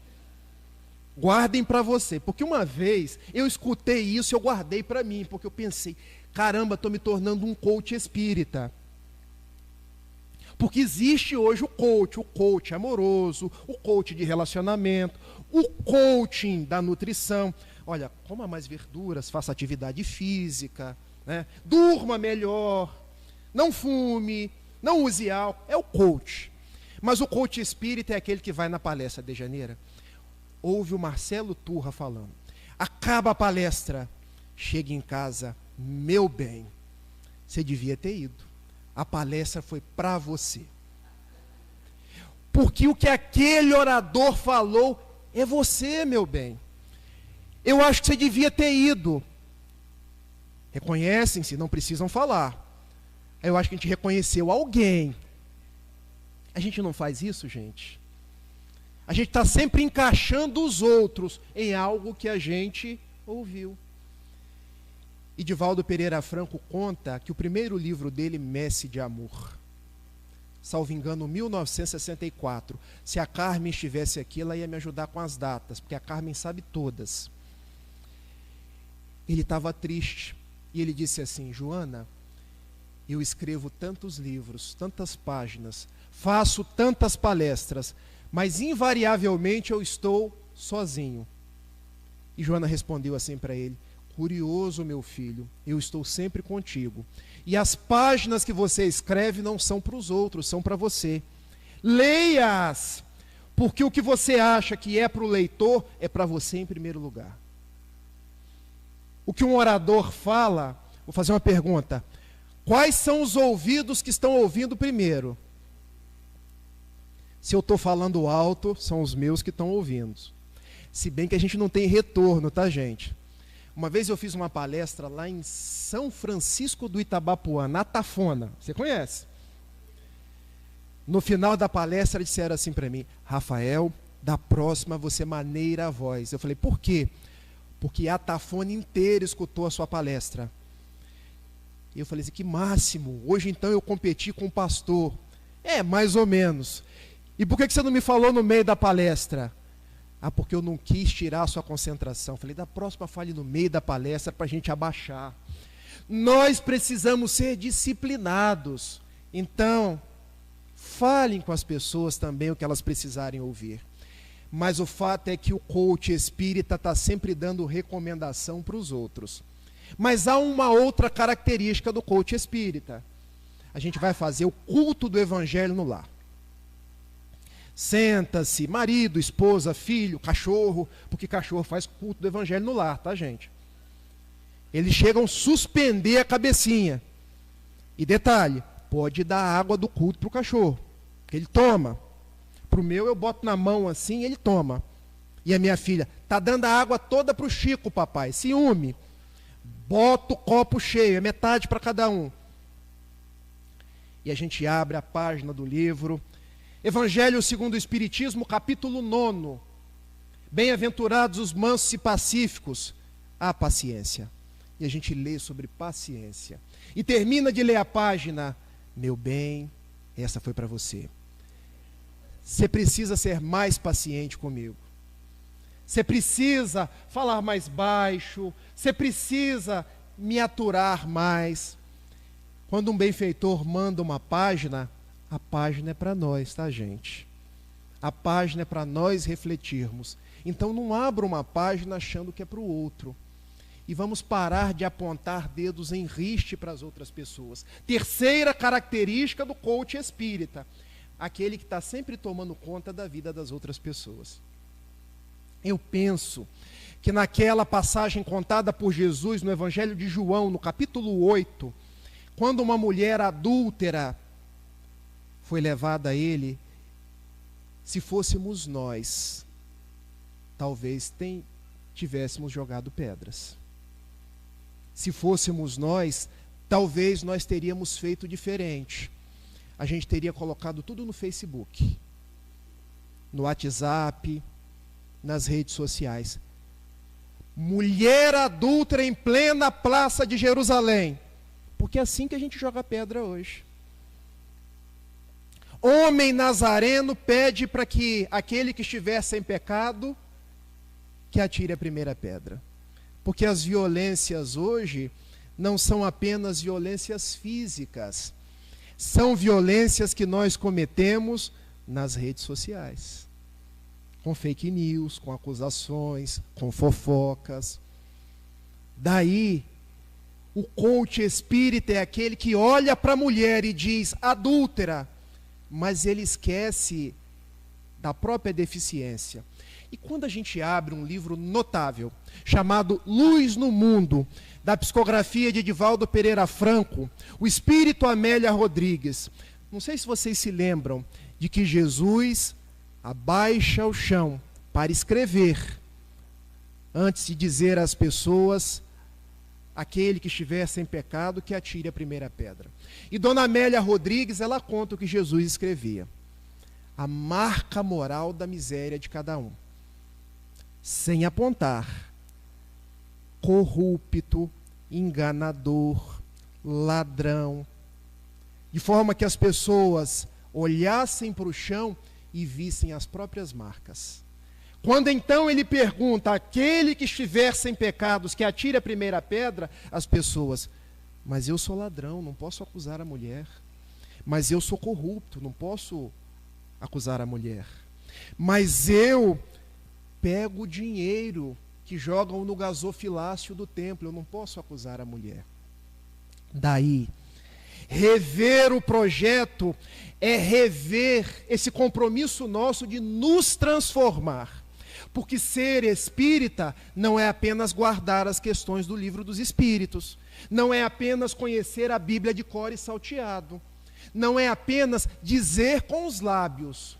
[SPEAKER 2] Guardem para você, porque uma vez eu escutei isso e eu guardei para mim, porque eu pensei, caramba, estou me tornando um coach espírita. Porque existe hoje o coach amoroso, o coach de relacionamento, o coaching da nutrição. Olha, coma mais verduras, faça atividade física, né? Durma melhor, não fume, não use álcool. É o coach. Mas o coach espírita é aquele que vai na palestra de janeiro. Ouve o Marcelo Turra falando. Acaba a palestra, chega em casa, meu bem, você devia ter ido. A palestra foi para você. Porque o que aquele orador falou é você, meu bem. Eu acho que você devia ter ido. Reconhecem-se, não precisam falar. Eu acho que a gente reconheceu alguém. A gente não faz isso, gente. A gente está sempre encaixando os outros em algo que a gente ouviu. E Divaldo Pereira Franco conta que o primeiro livro dele, Messe de Amor, salvo engano, 1964. Se a Carmen estivesse aqui, ela ia me ajudar com as datas, porque a Carmen sabe todas. Ele estava triste e ele disse assim: Joana, eu escrevo tantos livros, tantas páginas, faço tantas palestras, mas invariavelmente eu estou sozinho. E Joana respondeu assim para ele: curioso, meu filho, eu estou sempre contigo. E as páginas que você escreve não são para os outros, são para você. Leia-as, porque o que você acha que é para o leitor é para você em primeiro lugar. O que um orador fala, vou fazer uma pergunta: quais são os ouvidos que estão ouvindo primeiro? Se eu estou falando alto, são os meus que estão ouvindo. Se bem que a gente não tem retorno, tá, gente? Uma vez eu fiz uma palestra lá em São Francisco do Itabapoã, na Tafona. Você conhece? No final da palestra disseram assim para mim: Rafael, da próxima você maneira a voz. Eu falei: por quê? Porque a Tafona inteira escutou a sua palestra. E eu falei assim: que máximo, hoje então eu competi com o pastor. É, mais ou menos. E por que você não me falou no meio da palestra? Ah, porque eu não quis tirar a sua concentração. Falei: da próxima fale no meio da palestra para a gente abaixar. Nós precisamos ser disciplinados. Então, falem com as pessoas também o que elas precisarem ouvir. mas o fato é que o coach espírita está sempre dando recomendação para os outros. Mas há uma outra característica do coach espírita. A gente vai fazer o culto do evangelho no lar. Senta-se, marido, esposa, filho, cachorro, porque cachorro faz culto do evangelho no lar, tá, gente? Eles chegam a suspender a cabecinha. E detalhe, pode dar água do culto para o cachorro, que ele toma. Para o meu eu boto na mão assim e ele toma. E a minha filha, tá dando a água toda para o Chico, papai, ciúme. Bota o copo cheio, é metade para cada um. E a gente abre a página do livro, Evangelho segundo o Espiritismo, capítulo 9. Bem-aventurados os mansos e pacíficos, a paciência. E a gente lê sobre paciência. E termina de ler a página, meu bem, essa foi para você. Você precisa ser mais paciente comigo. Você precisa falar mais baixo. Você precisa me aturar mais. Quando um benfeitor manda uma página, a página é para nós, tá, gente? A página é para nós refletirmos. Então não abra uma página achando que é para o outro. E vamos parar de apontar dedos em riste para as outras pessoas. Terceira característica do coach espírita. Aquele que está sempre tomando conta da vida das outras pessoas. Eu penso que naquela passagem contada por Jesus no Evangelho de João, no capítulo 8, quando uma mulher adúltera foi levada a ele, se fôssemos nós, talvez tivéssemos jogado pedras. Se fôssemos nós, talvez nós teríamos feito diferente. A gente teria colocado tudo no Facebook, no WhatsApp, nas redes sociais. Mulher adúltera em plena praça de Jerusalém. Porque é assim que a gente joga pedra hoje. Homem nazareno pede para que aquele que estiver sem pecado, que atire a primeira pedra. Porque as violências hoje não são apenas violências físicas. São violências que nós cometemos nas redes sociais. Com fake news, com acusações, com fofocas. Daí, o coach espírita é aquele que olha para a mulher e diz, adúltera, mas ele esquece da própria deficiência. E quando a gente abre um livro notável, chamado Luz no Mundo, da psicografia de Edivaldo Pereira Franco, o espírito Amélia Rodrigues, não sei se vocês se lembram de que Jesus abaixa o chão para escrever, antes de dizer às pessoas, aquele que estiver sem pecado, que atire a primeira pedra. E Dona Amélia Rodrigues, ela conta o que Jesus escrevia. A marca moral da miséria de cada um. Sem apontar. Corrupto, enganador, ladrão. De forma que as pessoas olhassem para o chão e vissem as próprias marcas. Quando então ele pergunta, aquele que estiver sem pecados, que atire a primeira pedra, as pessoas, mas eu sou ladrão, não posso acusar a mulher. Mas eu sou corrupto, não posso acusar a mulher. Mas eu pego o dinheiro que jogam no gasofilácio do templo, eu não posso acusar a mulher. Daí, rever o projeto é rever esse compromisso nosso de nos transformar. Porque ser espírita não é apenas guardar as questões do livro dos espíritos, não é apenas conhecer a Bíblia de cor e salteado, não é apenas dizer com os lábios.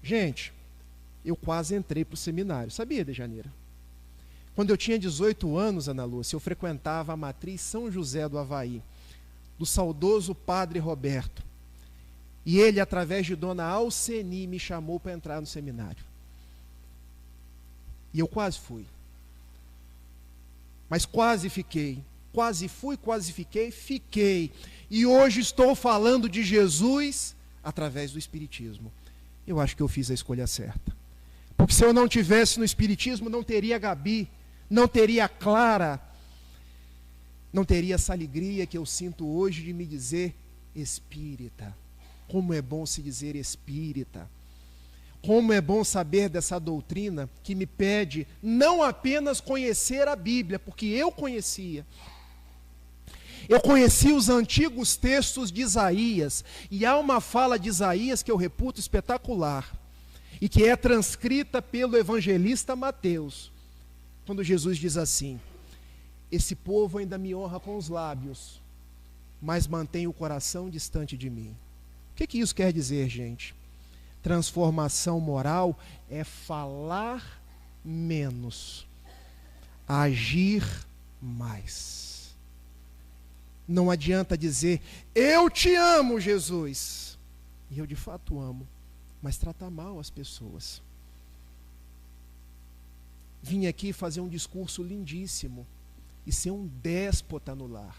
[SPEAKER 2] Gente, eu quase entrei para o seminário, sabia, Dejaneira? Quando eu tinha 18 anos, Ana Lúcia, eu frequentava a matriz São José do Havaí, do saudoso padre Roberto. E ele, através de Dona Alceni, me chamou para entrar no seminário. E eu quase fui. Mas quase fiquei. Quase fui, quase fiquei. E hoje estou falando de Jesus através do Espiritismo. Eu acho que eu fiz a escolha certa. Porque se eu não tivesse no Espiritismo, não teria Gabi, não teria Clara, não teria essa alegria que eu sinto hoje de me dizer espírita. Como é bom se dizer espírita. Como é bom saber dessa doutrina que me pede não apenas conhecer a Bíblia, porque eu conhecia. Eu conheci os antigos textos de Isaías, e há uma fala de Isaías que eu reputo espetacular, e que é transcrita pelo evangelista Mateus, quando Jesus diz assim: esse povo ainda me honra com os lábios, mas mantém o coração distante de mim. O que isso quer dizer, gente? Transformação moral é falar menos, agir mais. Não adianta dizer, eu te amo, Jesus. E eu de fato amo, mas tratar mal as pessoas. Vim aqui fazer um discurso lindíssimo e ser um déspota no lar.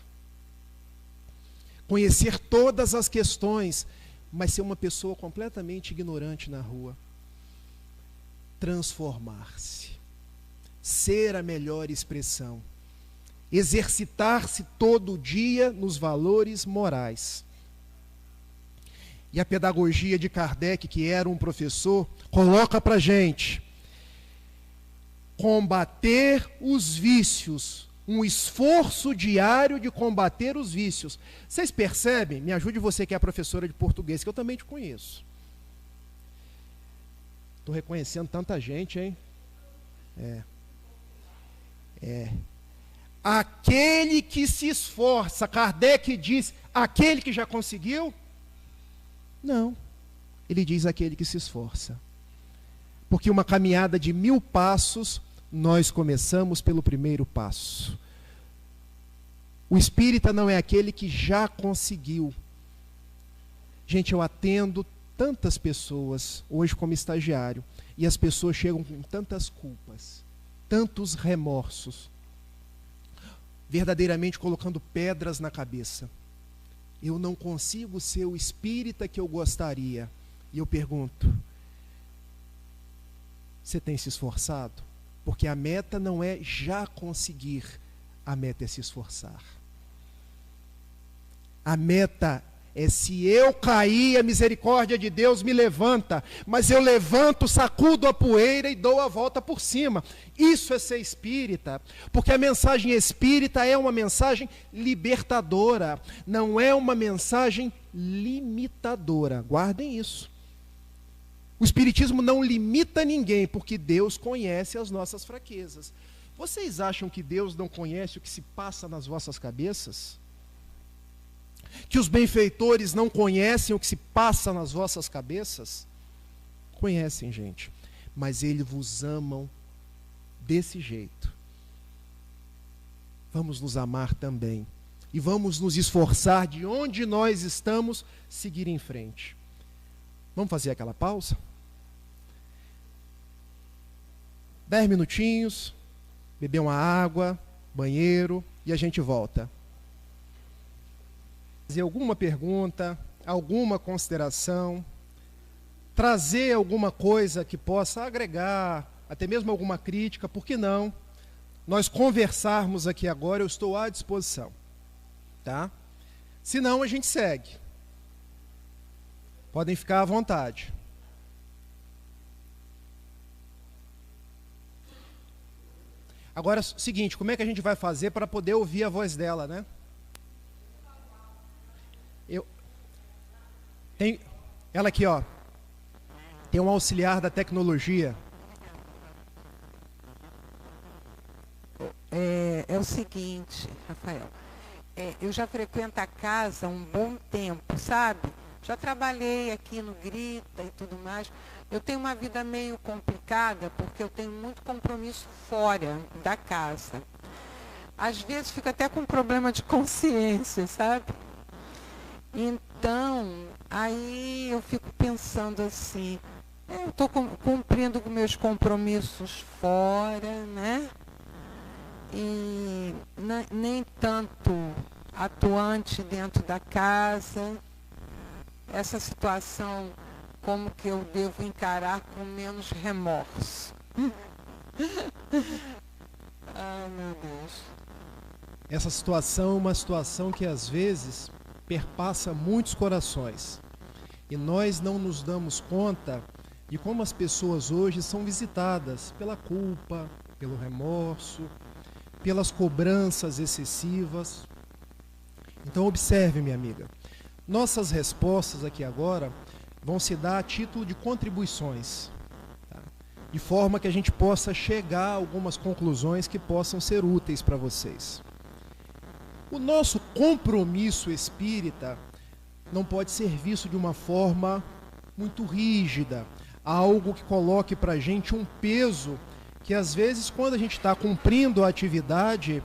[SPEAKER 2] Conhecer todas as questões, mas ser uma pessoa completamente ignorante na rua. Transformar-se, ser a melhor expressão, exercitar-se todo dia nos valores morais. E a pedagogia de Kardec, que era um professor, coloca para a gente: combater os vícios, um esforço diário de combater os vícios. Vocês percebem? Me ajude você que é professora de português, que eu também te conheço. Estou reconhecendo tanta gente, hein? Aquele que se esforça, Kardec diz, aquele que já conseguiu? Não. Ele diz aquele que se esforça. Porque uma caminhada de 1000 passos, nós começamos pelo primeiro passo. O espírita não é aquele que já conseguiu. Gente, eu atendo tantas pessoas hoje como estagiário, e as pessoas chegam com tantas culpas, tantos remorsos, verdadeiramente colocando pedras na cabeça. Eu não consigo ser o espírita que eu gostaria. E eu pergunto, você tem se esforçado? Porque a meta não é já conseguir, a meta é se esforçar. A meta é, se eu cair, a misericórdia de Deus me levanta, mas eu levanto, sacudo a poeira e dou a volta por cima. Isso é ser espírita, porque a mensagem espírita é uma mensagem libertadora, não é uma mensagem limitadora. Guardem isso. O espiritismo não limita ninguém, porque Deus conhece as nossas fraquezas. Vocês acham que Deus não conhece o que se passa nas vossas cabeças? Que os benfeitores não conhecem o que se passa nas vossas cabeças? Conhecem, gente, mas eles vos amam desse jeito. Vamos nos amar também, e vamos nos esforçar de onde nós estamos, seguir em frente. Vamos fazer aquela pausa? 10 minutinhos, beber uma água, banheiro, e a gente volta. Fazer alguma pergunta, alguma consideração, trazer alguma coisa que possa agregar, até mesmo alguma crítica, por que não? Nós conversarmos aqui agora, eu estou à disposição. Tá? Se não, a gente segue. Podem ficar à vontade. Agora, seguinte, como é que a gente vai fazer para poder ouvir a voz dela, né? Ela aqui, ó, tem um auxiliar da tecnologia.
[SPEAKER 3] É o seguinte, Rafael, eu já frequento a casa há um bom tempo, sabe? Já trabalhei aqui no Grita e tudo mais. Eu tenho uma vida meio complicada, porque eu tenho muito compromisso fora da casa. Às vezes fico até com problema de consciência, sabe? Então, aí eu fico pensando assim, eu estou cumprindo com meus compromissos fora, né? E nem tanto atuante dentro da casa. Essa situação, como que eu devo encarar com menos remorso? Ai, meu Deus.
[SPEAKER 2] Essa situação é uma situação que às vezes perpassa muitos corações. E nós não nos damos conta de como as pessoas hoje são visitadas pela culpa, pelo remorso, pelas cobranças excessivas. Então observe, minha amiga, nossas respostas aqui agora vão se dar a título de contribuições, tá? De forma que a gente possa chegar a algumas conclusões que possam ser úteis para vocês. O nosso compromisso espírita não pode ser visto de uma forma muito rígida, algo que coloque para a gente um peso que às vezes quando a gente está cumprindo a atividade,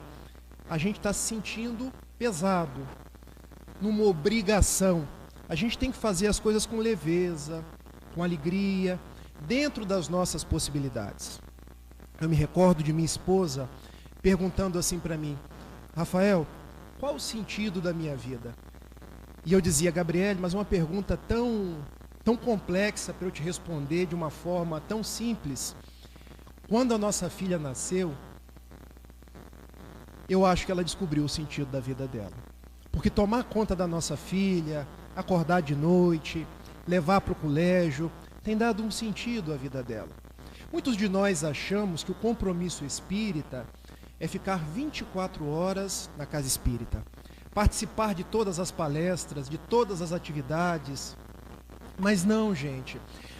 [SPEAKER 2] a gente está se sentindo pesado, numa obrigação. A gente tem que fazer as coisas com leveza, com alegria, dentro das nossas possibilidades. Eu me recordo de minha esposa perguntando assim para mim: Rafael, qual o sentido da minha vida? E eu dizia: Gabriele, mas uma pergunta tão complexa para eu te responder de uma forma tão simples. Quando a nossa filha nasceu, eu acho que ela descobriu o sentido da vida dela. Porque tomar conta da nossa filha, acordar de noite, levar para o colégio, tem dado um sentido à vida dela. Muitos de nós achamos que o compromisso espírita é ficar 24 horas na casa espírita, participar de todas as palestras, de todas as atividades. Mas não, gente.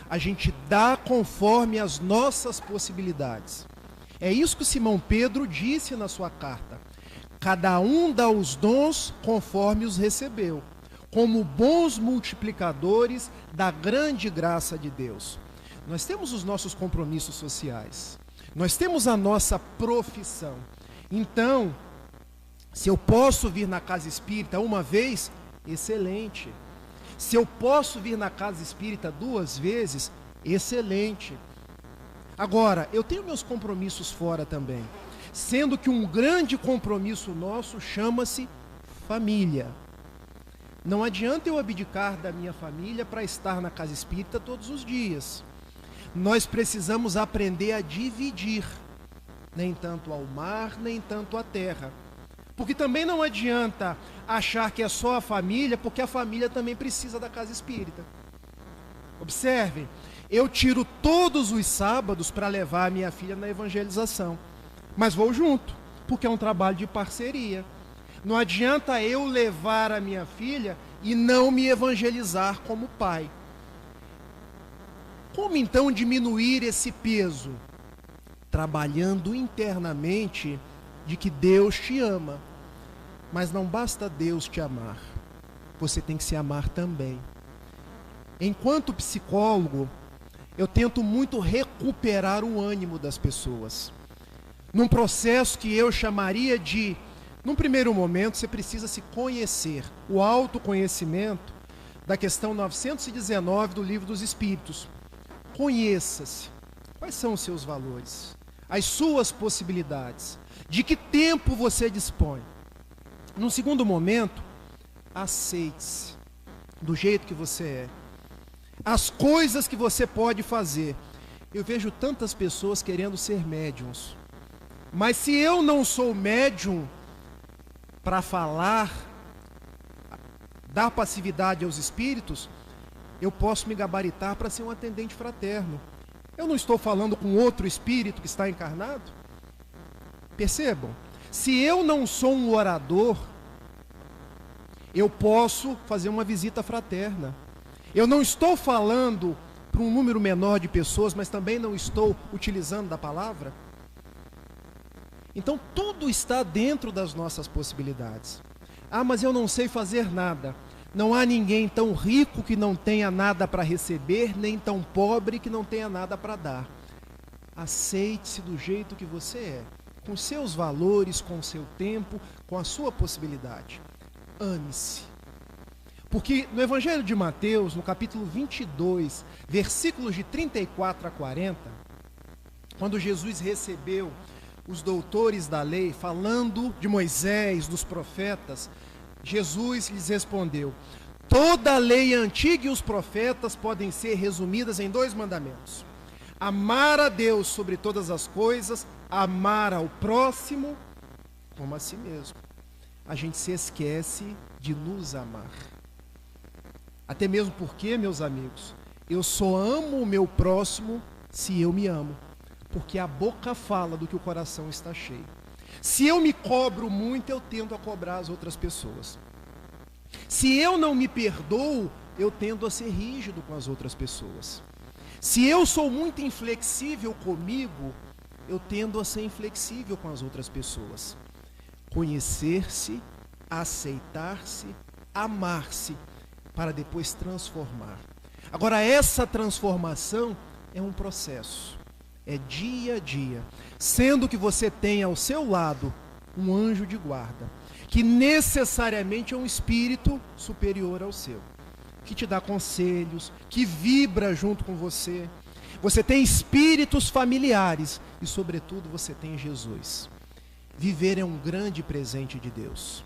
[SPEAKER 2] A gente dá conforme as nossas possibilidades. É isso que Simão Pedro disse na sua carta. Cada um dá os dons conforme os recebeu, como bons multiplicadores da grande graça de Deus. Nós temos os nossos compromissos sociais. Nós temos a nossa profissão. Então, se eu posso vir na casa espírita uma vez, excelente. Se eu posso vir na casa espírita 2 vezes, excelente. Agora, eu tenho meus compromissos fora também, sendo que um grande compromisso nosso chama-se família. Não adianta eu abdicar da minha família para estar na casa espírita todos os dias. Nós precisamos aprender a dividir, nem tanto ao mar, nem tanto à terra. Porque também não adianta achar que é só a família, porque a família também precisa da casa espírita. Observem, eu tiro todos os sábados para levar a minha filha na evangelização, mas vou junto, porque é um trabalho de parceria. Não adianta eu levar a minha filha e não me evangelizar como pai. Como então diminuir esse peso? Trabalhando internamente de que Deus te ama. Mas não basta Deus te amar, você tem que se amar também. Enquanto psicólogo, eu tento muito recuperar o ânimo das pessoas. Num processo que eu chamaria de, num primeiro momento, você precisa se conhecer. O autoconhecimento da questão 919 do Livro dos Espíritos. Conheça-se. Quais são os seus valores? As suas possibilidades? De que tempo você dispõe? Num segundo momento, aceite-se do jeito que você é. As coisas que você pode fazer. Eu vejo tantas pessoas querendo ser médiums. Mas se eu não sou médium para falar, dar passividade aos espíritos, eu posso me gabaritar para ser um atendente fraterno. Eu não estou falando com outro espírito que está encarnado? Percebam? Se eu não sou um orador, eu posso fazer uma visita fraterna. Eu não estou falando para um número menor de pessoas, mas também não estou utilizando da palavra. Então, tudo está dentro das nossas possibilidades. Ah, mas eu não sei fazer nada. Não há ninguém tão rico que não tenha nada para receber, nem tão pobre que não tenha nada para dar. Aceite-se do jeito que você é, com seus valores, com o seu tempo, com a sua possibilidade. Ame-se. Porque no Evangelho de Mateus, no capítulo 22, versículos de 34 a 40, quando Jesus recebeu os doutores da lei, falando de Moisés, dos profetas, Jesus lhes respondeu: toda a lei antiga e os profetas podem ser resumidas em 2 mandamentos. Amar a Deus sobre todas as coisas, amar ao próximo como a si mesmo. A gente se esquece de nos amar. Até mesmo porque, meus amigos, Eu só amo o meu próximo se eu me amo, porque a boca fala do que o coração está cheio. Se eu me cobro muito, eu tendo a cobrar as outras pessoas. Se eu não me perdoo, eu tendo a ser rígido com as outras pessoas. Se eu sou muito inflexível comigo, eu tendo a ser inflexível com as outras pessoas. Conhecer-se, aceitar-se, amar-se, para depois transformar. Agora, essa transformação é um processo, é dia a dia, sendo que você tem ao seu lado um anjo de guarda, que necessariamente é um espírito superior ao seu, que te dá conselhos, que vibra junto com você. Você tem espíritos familiares e, sobretudo, você tem Jesus. Viver é um grande presente de Deus.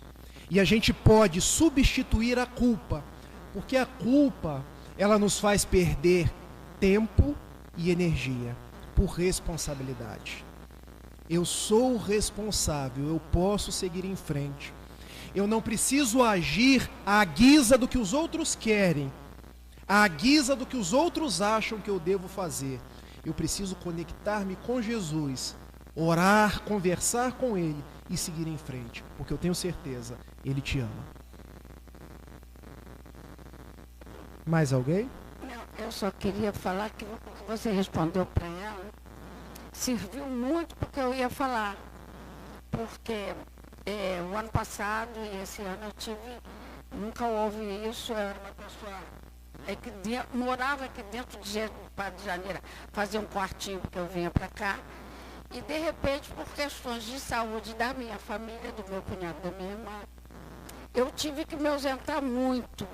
[SPEAKER 2] E a gente pode substituir a culpa, porque a culpa, ela nos faz perder tempo e energia por responsabilidade. Eu sou responsável, eu posso seguir em frente. Eu não preciso agir à guisa do que os outros querem, à guisa do que os outros acham que eu devo fazer. Eu preciso conectar-me com Jesus, orar, conversar com Ele e seguir em frente, porque eu tenho certeza, Ele te ama. Mais alguém?
[SPEAKER 4] Não, eu só queria falar que o que você respondeu para ela serviu muito porque eu ia falar. Porque o ano passado e esse ano eu tive, nunca houve isso, eu era uma pessoa morava aqui dentro de Janeiro, fazia um quartinho que eu vinha para cá, e de repente, por questões de saúde da minha família, do meu cunhado, da minha irmã, eu tive que me ausentar muito,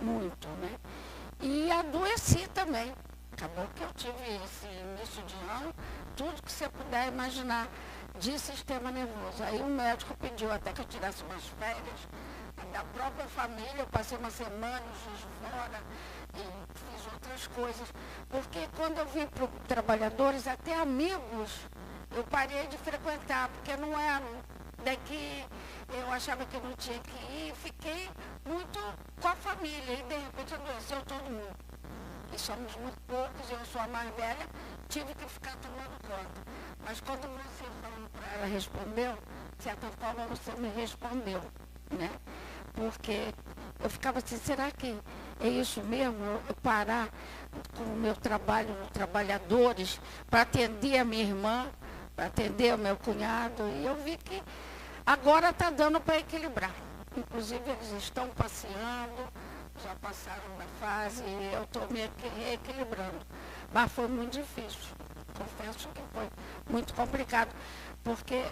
[SPEAKER 4] muito, né? E adoeci também. Acabou que eu tive esse início de ano, tudo que você puder imaginar de sistema nervoso. Aí o médico pediu até que eu tirasse umas férias da própria família. Eu passei uma semana em Juiz de Fora e fiz outras coisas. Porque quando eu vim para os trabalhadores, até amigos, eu parei de frequentar, porque não eram daqui, eu achava que eu não tinha que ir, fiquei muito com a família e de repente adoeceu todo mundo. E somos muito poucos, eu sou a mais velha, tive que ficar tomando conta. Mas quando você falou para ela, respondeu, de certa forma você me respondeu, né? Porque eu ficava assim, será que é isso mesmo? Eu parar com o meu trabalho, trabalhadores, para atender a minha irmã, para atender o meu cunhado, e eu vi que agora está dando para equilibrar. Inclusive eles estão passeando, já passaram da fase e eu estou me reequilibrando. Mas foi muito difícil. Confesso que foi muito complicado, porque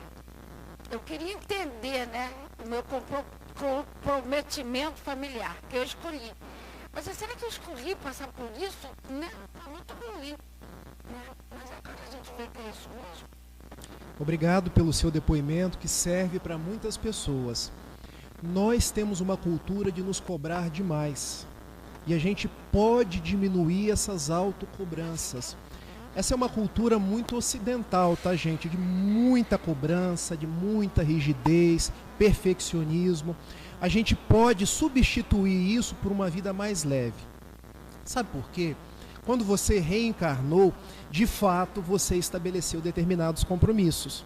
[SPEAKER 4] eu queria entender, né, o meu comprometimento familiar, que eu escolhi. Mas será que eu escolhi passar por isso? Né? Foi muito ruim. Né? Mas agora a gente vê que é isso mesmo.
[SPEAKER 2] Obrigado pelo seu depoimento, que serve para muitas pessoas. Nós temos uma cultura de nos cobrar demais. E a gente pode diminuir essas autocobranças. Essa é uma cultura muito ocidental, tá, gente? De muita cobrança, de muita rigidez, perfeccionismo. A gente pode substituir isso por uma vida mais leve. Sabe por quê? Quando você reencarnou, de fato, você estabeleceu determinados compromissos.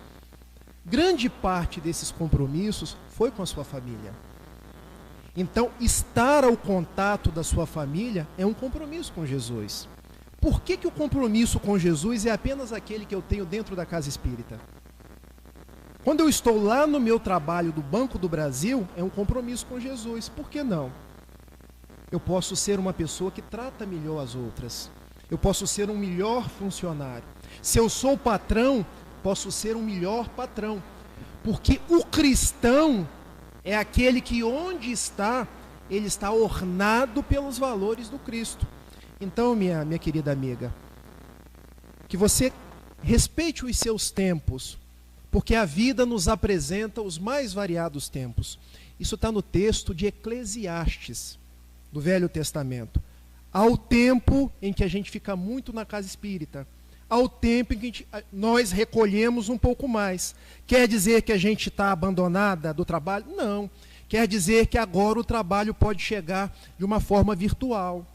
[SPEAKER 2] Grande parte desses compromissos foi com a sua família. Então, estar ao contato da sua família é um compromisso com Jesus. Por que o compromisso com Jesus é apenas aquele que eu tenho dentro da casa espírita? Quando eu estou lá no meu trabalho do Banco do Brasil, é um compromisso com Jesus. Por que não? Eu posso ser uma pessoa que trata melhor as outras. Eu posso ser um melhor funcionário. Se eu sou patrão, posso ser um melhor patrão. Porque o cristão é aquele que onde está, ele está ornado pelos valores do Cristo. Então, minha querida amiga, que você respeite os seus tempos, porque a vida nos apresenta os mais variados tempos. Isso está no texto de Eclesiastes, do Velho Testamento. Há o tempo em que a gente fica muito na casa espírita. Há o tempo em que nós recolhemos um pouco mais. Quer dizer que a gente está abandonada do trabalho? Não. Quer dizer que agora o trabalho pode chegar de uma forma virtual.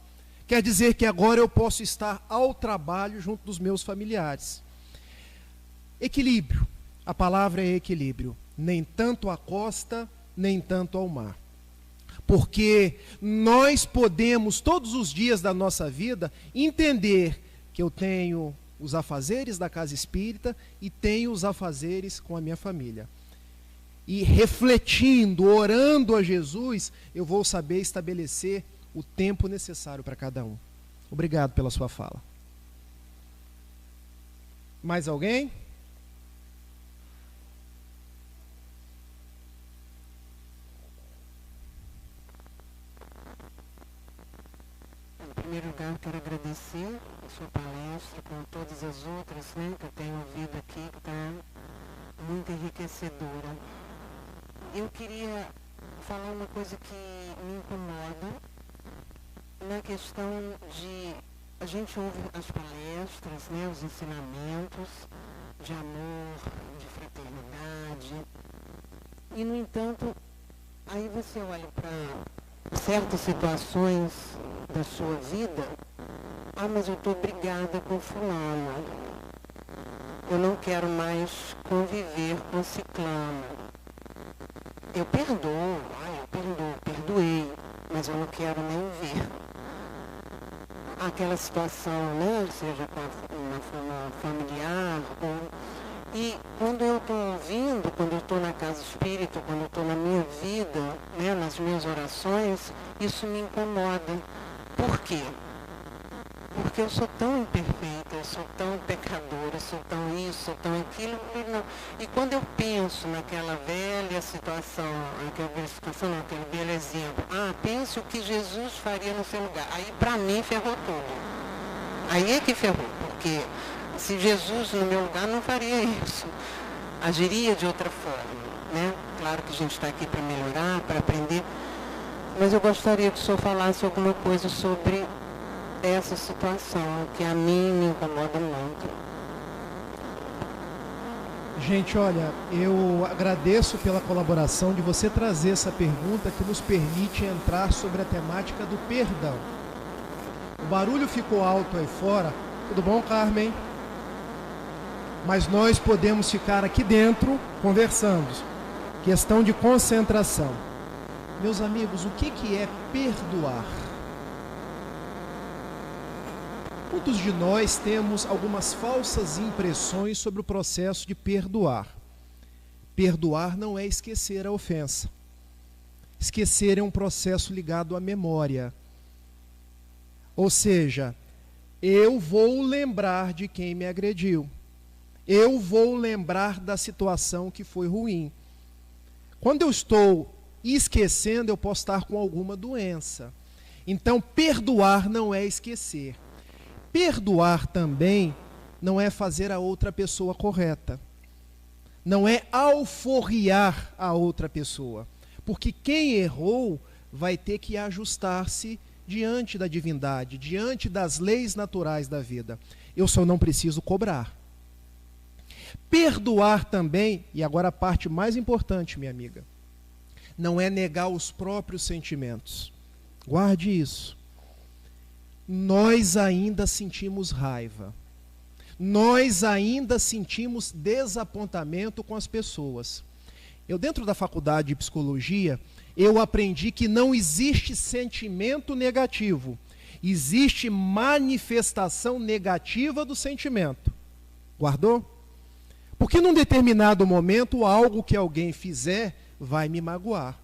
[SPEAKER 2] Quer dizer que agora eu posso estar ao trabalho junto dos meus familiares. Equilíbrio. A palavra é equilíbrio. Nem tanto à costa, nem tanto ao mar. Porque nós podemos, todos os dias da nossa vida, entender que eu tenho os afazeres da casa espírita e tenho os afazeres com a minha família. E refletindo, orando a Jesus, eu vou saber estabelecer o tempo necessário para cada um. Obrigado pela sua fala. Mais alguém?
[SPEAKER 3] Em primeiro lugar, quero agradecer a sua palestra, como todas as outras, né, que eu tenho ouvido aqui, que está muito enriquecedora. Eu queria falar uma coisa que me incomoda, na questão de... A gente ouve as palestras, né, os ensinamentos de amor, de fraternidade, e, no entanto, aí você olha para certas situações da sua vida, mas eu estou brigada com fulano, eu não quero mais conviver com ciclano. Eu perdoo, perdoei, mas eu não quero nem ver aquela situação, né? Seja com uma familiar, e quando eu estou ouvindo, quando eu estou na casa espírita, quando eu estou na minha vida, né, nas minhas orações, isso me incomoda. Por quê? Porque eu sou tão imperfeita, eu sou tão pecadora, eu sou tão isso, sou tão aquilo. E quando eu penso naquela velha situação, aquele velho exemplo, pense o que Jesus faria no seu lugar. Aí para mim ferrou tudo. Aí é que ferrou, porque se Jesus no meu lugar não faria isso, agiria de outra forma, né? Claro que a gente está aqui para melhorar, para aprender, mas eu gostaria que o senhor falasse alguma coisa sobre essa situação, que a mim me incomoda muito.
[SPEAKER 2] Gente, olha, eu agradeço pela colaboração de você trazer essa pergunta que nos permite entrar sobre a temática do perdão. O barulho ficou alto aí fora. Tudo bom, Carmen? Mas nós podemos ficar aqui dentro conversando. Questão de concentração. Meus amigos, o que é perdoar? Muitos de nós temos algumas falsas impressões sobre o processo de perdoar. Perdoar não é esquecer a ofensa. Esquecer é um processo ligado à memória. Ou seja, eu vou lembrar de quem me agrediu. Eu vou lembrar da situação que foi ruim. Quando eu estou esquecendo, eu posso estar com alguma doença. Então, perdoar não é esquecer. Perdoar também não é fazer a outra pessoa correta. Não é alforriar a outra pessoa. Porque quem errou vai ter que ajustar-se diante da divindade, diante das leis naturais da vida. Eu só não preciso cobrar. Perdoar também, e agora a parte mais importante, minha amiga, não é negar os próprios sentimentos. Guarde isso. Nós ainda sentimos raiva. Nós ainda sentimos desapontamento com as pessoas. Eu, dentro da faculdade de psicologia, eu aprendi que não existe sentimento negativo. Existe manifestação negativa do sentimento. Guardou? Porque num determinado momento, algo que alguém fizer vai me magoar.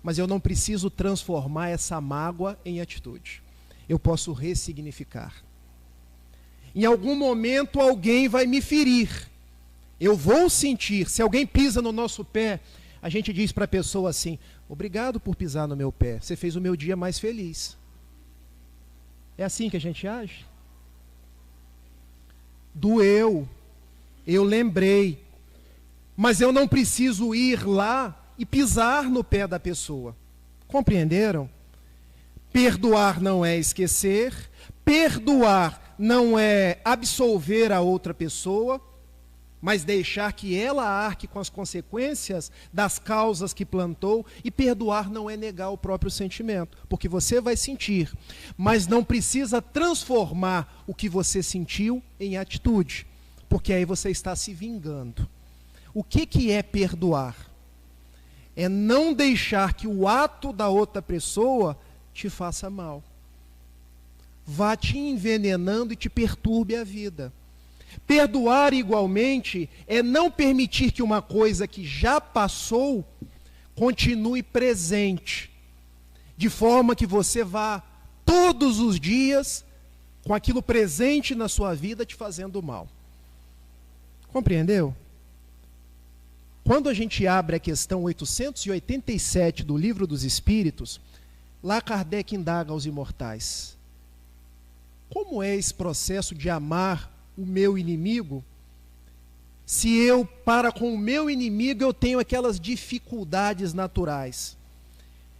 [SPEAKER 2] Mas eu não preciso transformar essa mágoa em atitude. Eu posso ressignificar. Em algum momento alguém vai me ferir. Eu vou sentir. Se alguém pisa no nosso pé, a gente diz para a pessoa assim: obrigado por pisar no meu pé. Você fez o meu dia mais feliz. É assim que a gente age? Doeu. Eu lembrei. Mas eu não preciso ir lá e pisar no pé da pessoa. Compreenderam? Perdoar não é esquecer, perdoar não é absolver a outra pessoa, mas deixar que ela arque com as consequências das causas que plantou. E perdoar não é negar o próprio sentimento, porque você vai sentir, mas não precisa transformar o que você sentiu em atitude, porque aí você está se vingando. O que é perdoar? É não deixar que o ato da outra pessoa te faça mal, vá te envenenando e te perturbe a vida. Perdoar, igualmente, é não permitir que uma coisa que já passou continue presente, de forma que você vá todos os dias com aquilo presente na sua vida te fazendo mal. Compreendeu? Quando a gente abre a questão 887 do Livro dos Espíritos, lá Kardec indaga aos imortais: como é esse processo de amar o meu inimigo, se eu, para com o meu inimigo, eu tenho aquelas dificuldades naturais?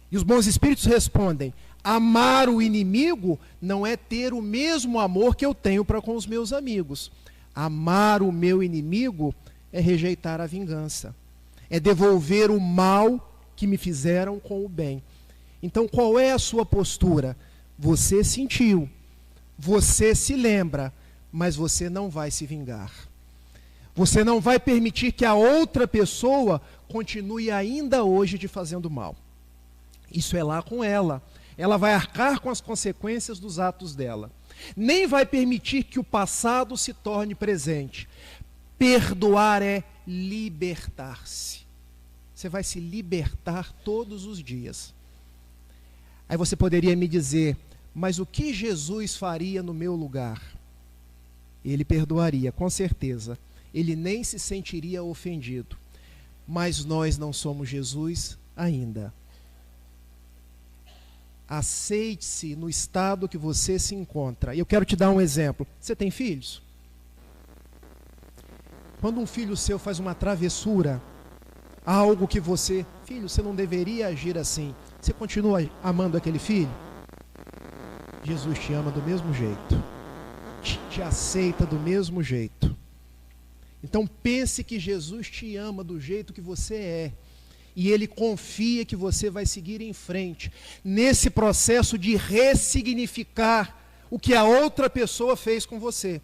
[SPEAKER 2] E os bons espíritos respondem: amar o inimigo não é ter o mesmo amor que eu tenho para com os meus amigos. Amar o meu inimigo é rejeitar a vingança, é devolver o mal que me fizeram com o bem. Então, qual é a sua postura? Você sentiu, você se lembra, mas você não vai se vingar. Você não vai permitir que a outra pessoa continue ainda hoje te fazendo mal. Isso é lá com ela. Ela vai arcar com as consequências dos atos dela. Nem vai permitir que o passado se torne presente. Perdoar é libertar-se. Você vai se libertar todos os dias. Aí você poderia me dizer: mas o que Jesus faria no meu lugar? Ele perdoaria, com certeza. Ele nem se sentiria ofendido. Mas nós não somos Jesus ainda. Aceite-se no estado que você se encontra. E eu quero te dar um exemplo. Você tem filhos? Quando um filho seu faz uma travessura, algo que você... Filho, você não deveria agir assim. Você continua amando aquele filho? Jesus te ama do mesmo jeito. Te aceita do mesmo jeito. Então pense que Jesus te ama do jeito que você é. E Ele confia que você vai seguir em frente, nesse processo de ressignificar o que a outra pessoa fez com você.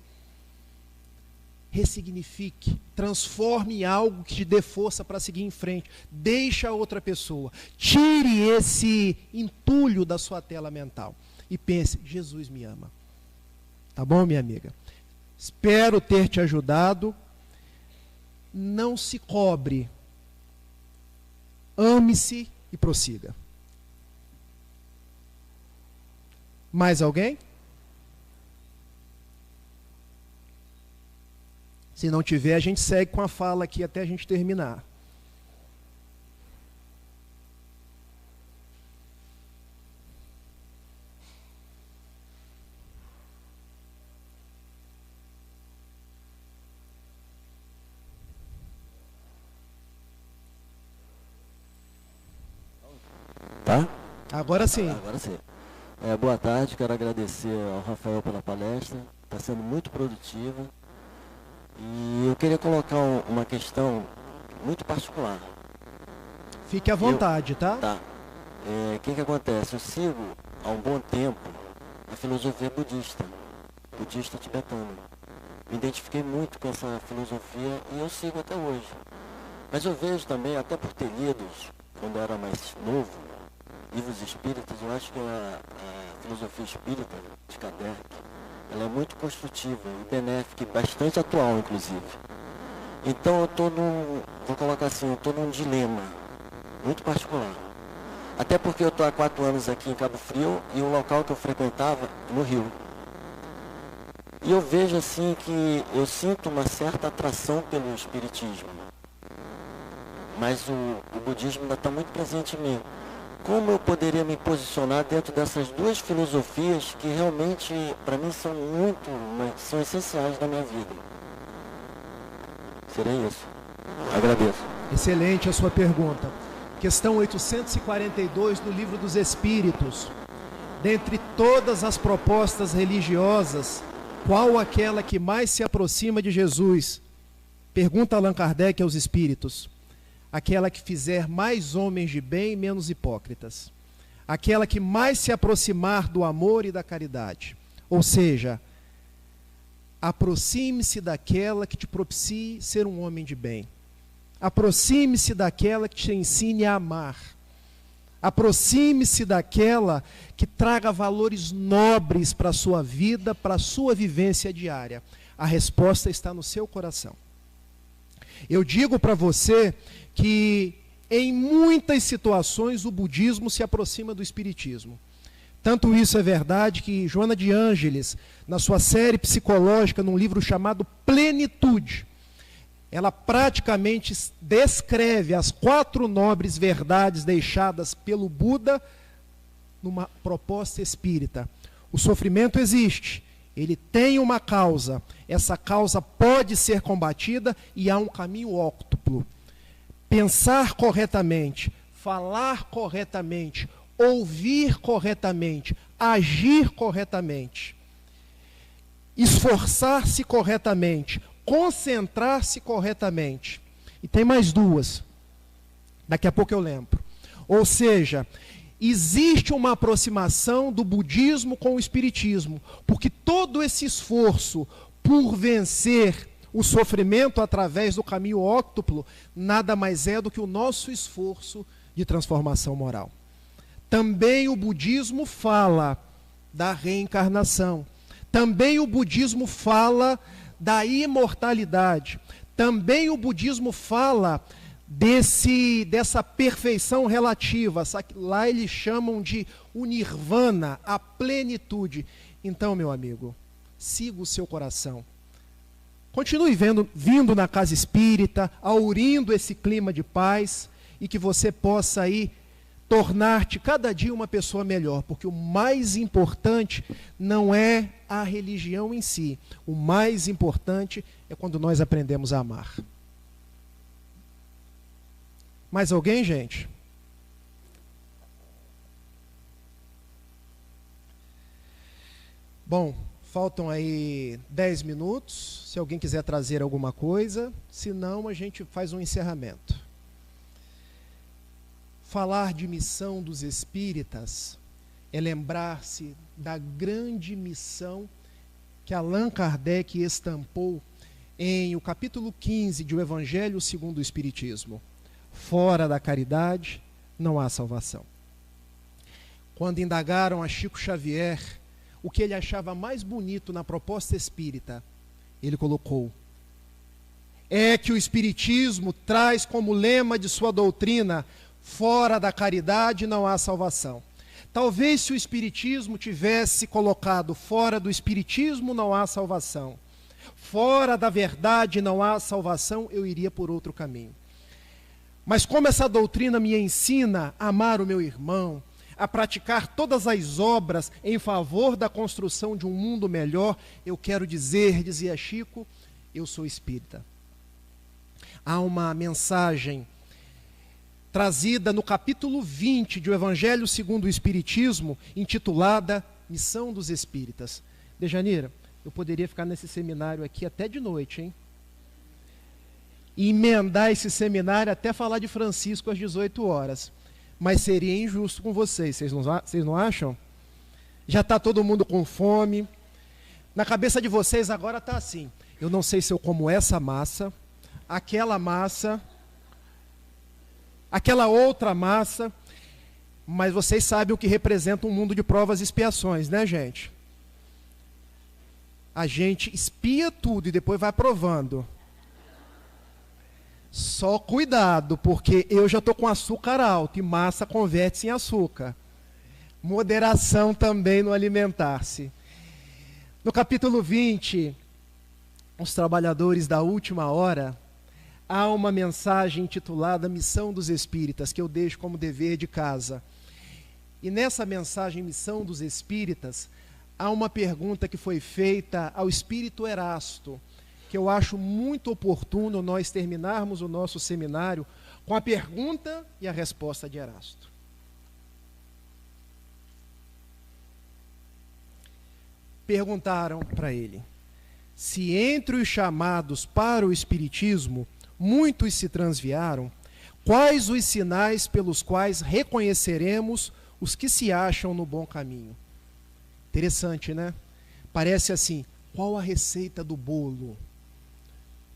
[SPEAKER 2] Ressignifique, transforme em algo que te dê força para seguir em frente. Deixe a outra pessoa. Tire esse entulho da sua tela mental. E pense: Jesus me ama. Tá bom, minha amiga? Espero ter te ajudado. Não se cobre. Ame-se e prossiga. Mais alguém? Se não tiver, a gente segue com a fala aqui até a gente terminar.
[SPEAKER 5] Tá?
[SPEAKER 2] Agora sim.
[SPEAKER 5] Agora sim. Boa tarde, quero agradecer ao Rafael pela palestra. Está sendo muito produtiva. E eu queria colocar uma questão muito particular.
[SPEAKER 2] Fique à vontade, tá?
[SPEAKER 5] Tá. O que acontece? Eu sigo há um bom tempo a filosofia budista tibetana. Me identifiquei muito com essa filosofia e eu sigo até hoje. Mas eu vejo também, até por ter lido, quando eu era mais novo, livros espíritas, eu acho que a filosofia espírita de Kardec, ela é muito construtiva e benéfica e bastante atual, inclusive. Então eu estou vou colocar assim, eu estou num dilema muito particular. Até porque eu estou há 4 anos aqui em Cabo Frio e o local que eu frequentava no Rio. E eu vejo assim que eu sinto uma certa atração pelo espiritismo. Mas o budismo ainda está muito presente em mim. Como eu poderia me posicionar dentro dessas duas filosofias que realmente, para mim, são essenciais na minha vida? Seria isso. Agradeço.
[SPEAKER 2] Excelente a sua pergunta. Questão 842 do Livro dos Espíritos. Dentre todas as propostas religiosas, qual aquela que mais se aproxima de Jesus? Pergunta Allan Kardec aos espíritos: aquela que fizer mais homens de bem, menos hipócritas. Aquela que mais se aproximar do amor e da caridade. Ou seja, aproxime-se daquela que te propicie ser um homem de bem. Aproxime-se daquela que te ensine a amar. Aproxime-se daquela que traga valores nobres para a sua vida, para a sua vivência diária. A resposta está no seu coração. Eu digo para você que em muitas situações o budismo se aproxima do espiritismo. Tanto isso é verdade que Joana de Ângeles, na sua série psicológica, num livro chamado Plenitude, ela praticamente descreve as 4 nobres verdades deixadas pelo Buda numa proposta espírita. O sofrimento existe, ele tem uma causa, essa causa pode ser combatida e há um caminho óctuplo. Pensar corretamente, falar corretamente, ouvir corretamente, agir corretamente, esforçar-se corretamente, concentrar-se corretamente. E tem mais 2. Daqui a pouco eu lembro. Ou seja, existe uma aproximação do budismo com o espiritismo, porque todo esse esforço por vencer o sofrimento através do caminho óctuplo nada mais é do que o nosso esforço de transformação moral. Também o budismo fala da reencarnação. Também o budismo fala da imortalidade. Também o budismo fala dessa perfeição relativa. Lá eles chamam de o nirvana, a plenitude. Então, meu amigo, siga o seu coração. Continue vindo na casa espírita, aurindo esse clima de paz, e que você possa aí tornar-te cada dia uma pessoa melhor, porque o mais importante não é a religião em si, o mais importante é quando nós aprendemos a amar. Mais alguém, gente? Bom, faltam aí 10 minutos, se alguém quiser trazer alguma coisa, senão a gente faz um encerramento. Falar de missão dos espíritas é lembrar-se da grande missão que Allan Kardec estampou em o capítulo 15 de O Evangelho segundo o Espiritismo. Fora da caridade não há salvação. Quando indagaram a Chico Xavier o que ele achava mais bonito na proposta espírita, ele colocou: é que o Espiritismo traz como lema de sua doutrina: fora da caridade não há salvação. Talvez se o Espiritismo tivesse colocado fora do Espiritismo não há salvação, fora da verdade não há salvação, eu iria por outro caminho. Mas como essa doutrina me ensina a amar o meu irmão, a praticar todas as obras em favor da construção de um mundo melhor, eu quero dizer, dizia Chico, eu sou espírita. Há uma mensagem trazida no capítulo 20 de O Evangelho segundo o Espiritismo, intitulada Missão dos Espíritas. Dejanira, eu poderia ficar nesse seminário aqui até de noite, hein? E emendar esse seminário até falar de Francisco às 18 horas. Mas seria injusto com vocês não acham? Já está todo mundo com fome. Na cabeça de vocês agora está assim: eu não sei se eu como essa massa, aquela massa, aquela outra massa, mas vocês sabem o que representa um mundo de provas e expiações, né, gente? A gente espia tudo e depois vai provando. Só cuidado, porque eu já estou com açúcar alto e massa converte-se em açúcar. Moderação também no alimentar-se. No capítulo 20, Os Trabalhadores da Última Hora, há uma mensagem intitulada Missão dos Espíritas, que eu deixo como dever de casa. E nessa mensagem Missão dos Espíritas, há uma pergunta que foi feita ao Espírito Erasto, que eu acho muito oportuno nós terminarmos o nosso seminário com a pergunta e a resposta de Erasto. Perguntaram para ele: Se entre os chamados para o Espiritismo muitos se transviaram, quais os sinais pelos quais reconheceremos os que se acham no bom caminho? Interessante, né? Parece assim, qual a receita do bolo?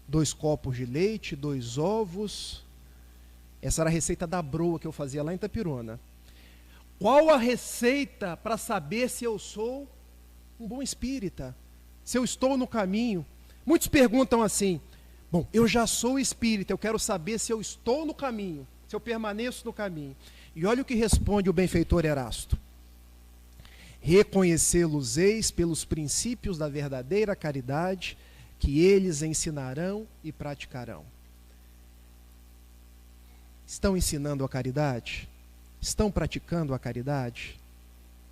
[SPEAKER 2] 2 copos de leite, 2 ovos. Essa era a receita da broa que eu fazia lá em Itapirona. Qual a receita para saber se eu sou um bom espírita? Se eu estou no caminho? Muitos perguntam assim, bom, eu já sou espírita, eu quero saber se eu estou no caminho, se eu permaneço no caminho. E olha o que responde o benfeitor Erasto. Reconhecê-los-eis pelos princípios da verdadeira caridade, que eles ensinarão e praticarão. Estão ensinando a caridade? Estão praticando a caridade?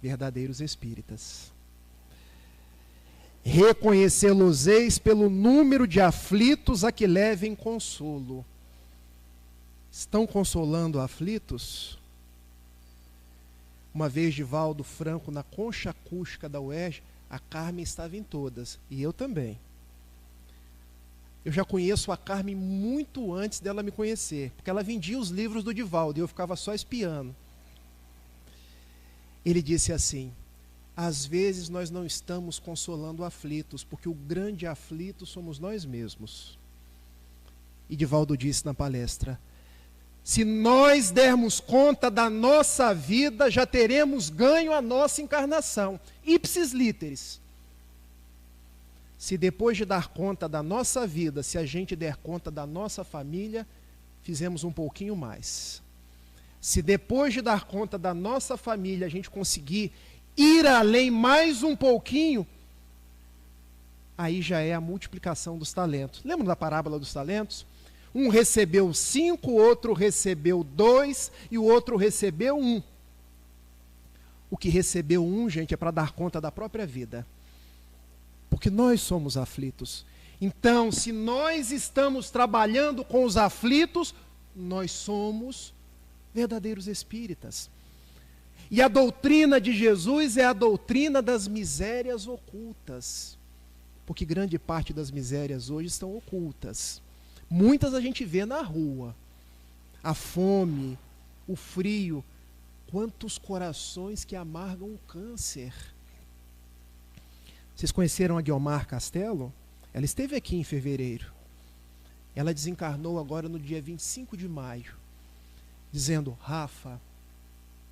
[SPEAKER 2] Verdadeiros espíritas. Reconhecê-los-eis pelo número de aflitos a que levem consolo. Estão consolando aflitos? Uma vez, Divaldo Franco, na concha acústica da UERJ, a Carmen estava em todas, e eu também. Eu já conheço a Carmen muito antes dela me conhecer, porque ela vendia os livros do Divaldo e eu ficava só espiando. Ele disse assim, às vezes nós não estamos consolando aflitos, porque o grande aflito somos nós mesmos. E Divaldo disse na palestra, se nós dermos conta da nossa vida, já teremos ganho a nossa encarnação. Ipsis literis. Se depois de dar conta da nossa vida, se a gente der conta da nossa família, fizemos um pouquinho mais. Se depois de dar conta da nossa família, a gente conseguir ir além mais um pouquinho, aí já é a multiplicação dos talentos. Lembra da parábola dos talentos? Um recebeu 5, o outro recebeu 2 e o outro recebeu 1. O que recebeu 1, gente, é para dar conta da própria vida. Porque nós somos aflitos. Então, se nós estamos trabalhando com os aflitos, nós somos verdadeiros espíritas. E a doutrina de Jesus é a doutrina das misérias ocultas. Porque grande parte das misérias hoje estão ocultas. Muitas a gente vê na rua. A fome, o frio. Quantos corações que amargam o câncer. Vocês conheceram a Guiomar Castelo? Ela esteve aqui em fevereiro. Ela desencarnou agora no dia 25 de maio. Dizendo, Rafa,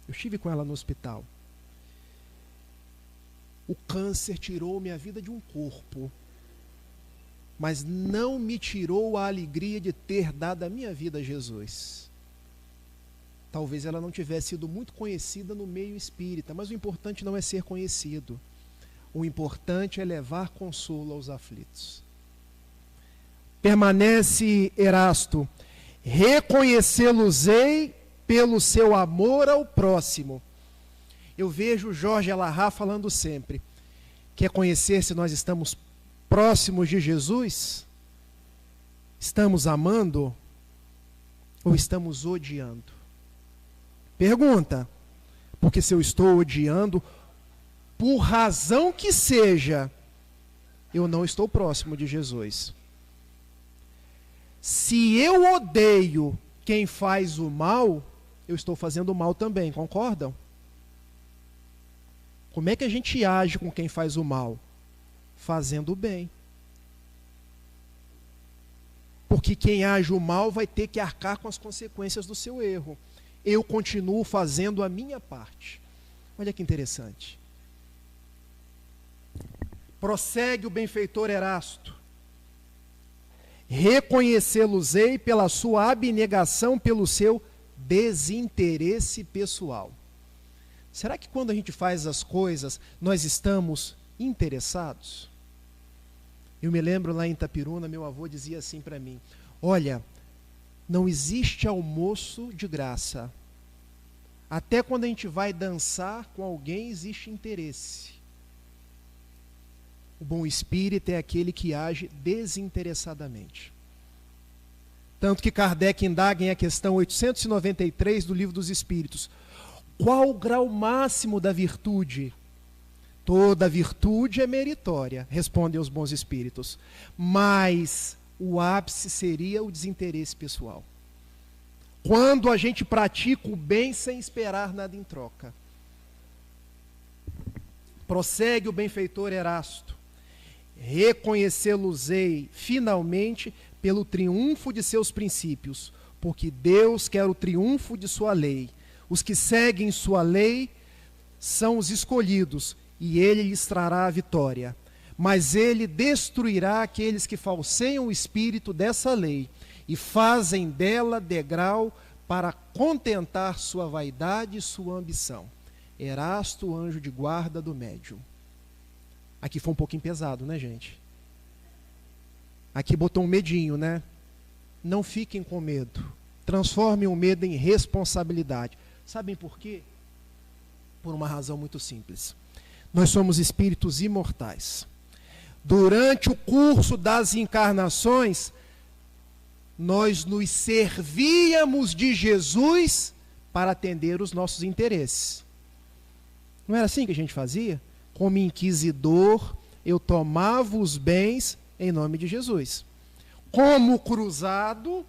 [SPEAKER 2] eu estive com ela no hospital. O câncer tirou minha vida de um corpo, mas não me tirou a alegria de ter dado a minha vida a Jesus. Talvez ela não tivesse sido muito conhecida no meio espírita, mas o importante não é ser conhecido. O importante é levar consolo aos aflitos. Permanece Erasto, reconhecê-los-ei pelo seu amor ao próximo. Eu vejo Jorge Alahá falando sempre, quer conhecer se nós estamos próximos de Jesus? Estamos amando ou estamos odiando? Pergunta, porque se eu estou odiando, por razão que seja, eu não estou próximo de Jesus. Se eu odeio quem faz o mal, eu estou fazendo o mal também, concordam? Como é que a gente age com quem faz o mal? Fazendo o bem. Porque quem age o mal vai ter que arcar com as consequências do seu erro. Eu continuo fazendo a minha parte. Olha que interessante. Prossegue o benfeitor Erasto. Reconhecê-los-ei pela sua abnegação, pelo seu desinteresse pessoal. Será que quando a gente faz as coisas, nós estamos interessados? Eu me lembro lá em Itapiruna, meu avô dizia assim para mim, olha, não existe almoço de graça. Até quando a gente vai dançar com alguém, existe interesse. O bom espírito é aquele que age desinteressadamente. Tanto que Kardec indaga em a questão 893 do Livro dos Espíritos. Qual o grau máximo da virtude? Toda virtude é meritória, respondem os bons espíritos, mas o ápice seria o desinteresse pessoal. Quando a gente pratica o bem sem esperar nada em troca. Prossegue o benfeitor Erasto. Reconhecê-los-ei finalmente pelo triunfo de seus princípios, porque Deus quer o triunfo de sua lei. Os que seguem sua lei são os escolhidos, e ele lhes trará a vitória. Mas ele destruirá aqueles que falseiam o espírito dessa lei e fazem dela degrau para contentar sua vaidade e sua ambição. Erasto, anjo de guarda do médium. Aqui foi um pouquinho pesado, né, gente? Aqui botou um medinho, né? Não fiquem com medo. Transformem o medo em responsabilidade. Sabem por quê? Por uma razão muito simples. Nós somos espíritos imortais. Durante o curso das encarnações, nós nos servíamos de Jesus para atender os nossos interesses. Não era assim que a gente fazia? Como inquisidor, eu tomava os bens em nome de Jesus. Como cruzado,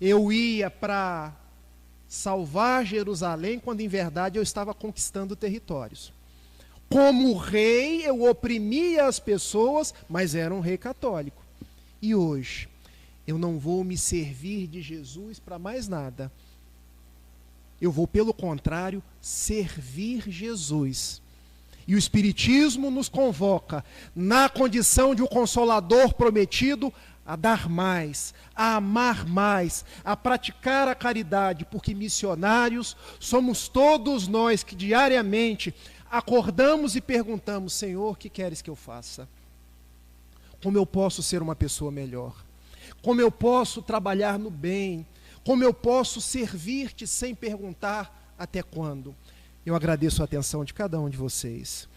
[SPEAKER 2] eu ia para salvar Jerusalém, quando em verdade eu estava conquistando territórios. Como rei, eu oprimia as pessoas, mas era um rei católico. E hoje, eu não vou me servir de Jesus para mais nada. Eu vou, pelo contrário, servir Jesus. E o Espiritismo nos convoca, na condição de um Consolador prometido, a dar mais, a amar mais, a praticar a caridade, porque missionários somos todos nós que diariamente acordamos e perguntamos: Senhor, o que queres que eu faça? Como eu posso ser uma pessoa melhor? Como eu posso trabalhar no bem? Como eu posso servir-te sem perguntar até quando? Eu agradeço a atenção de cada um de vocês.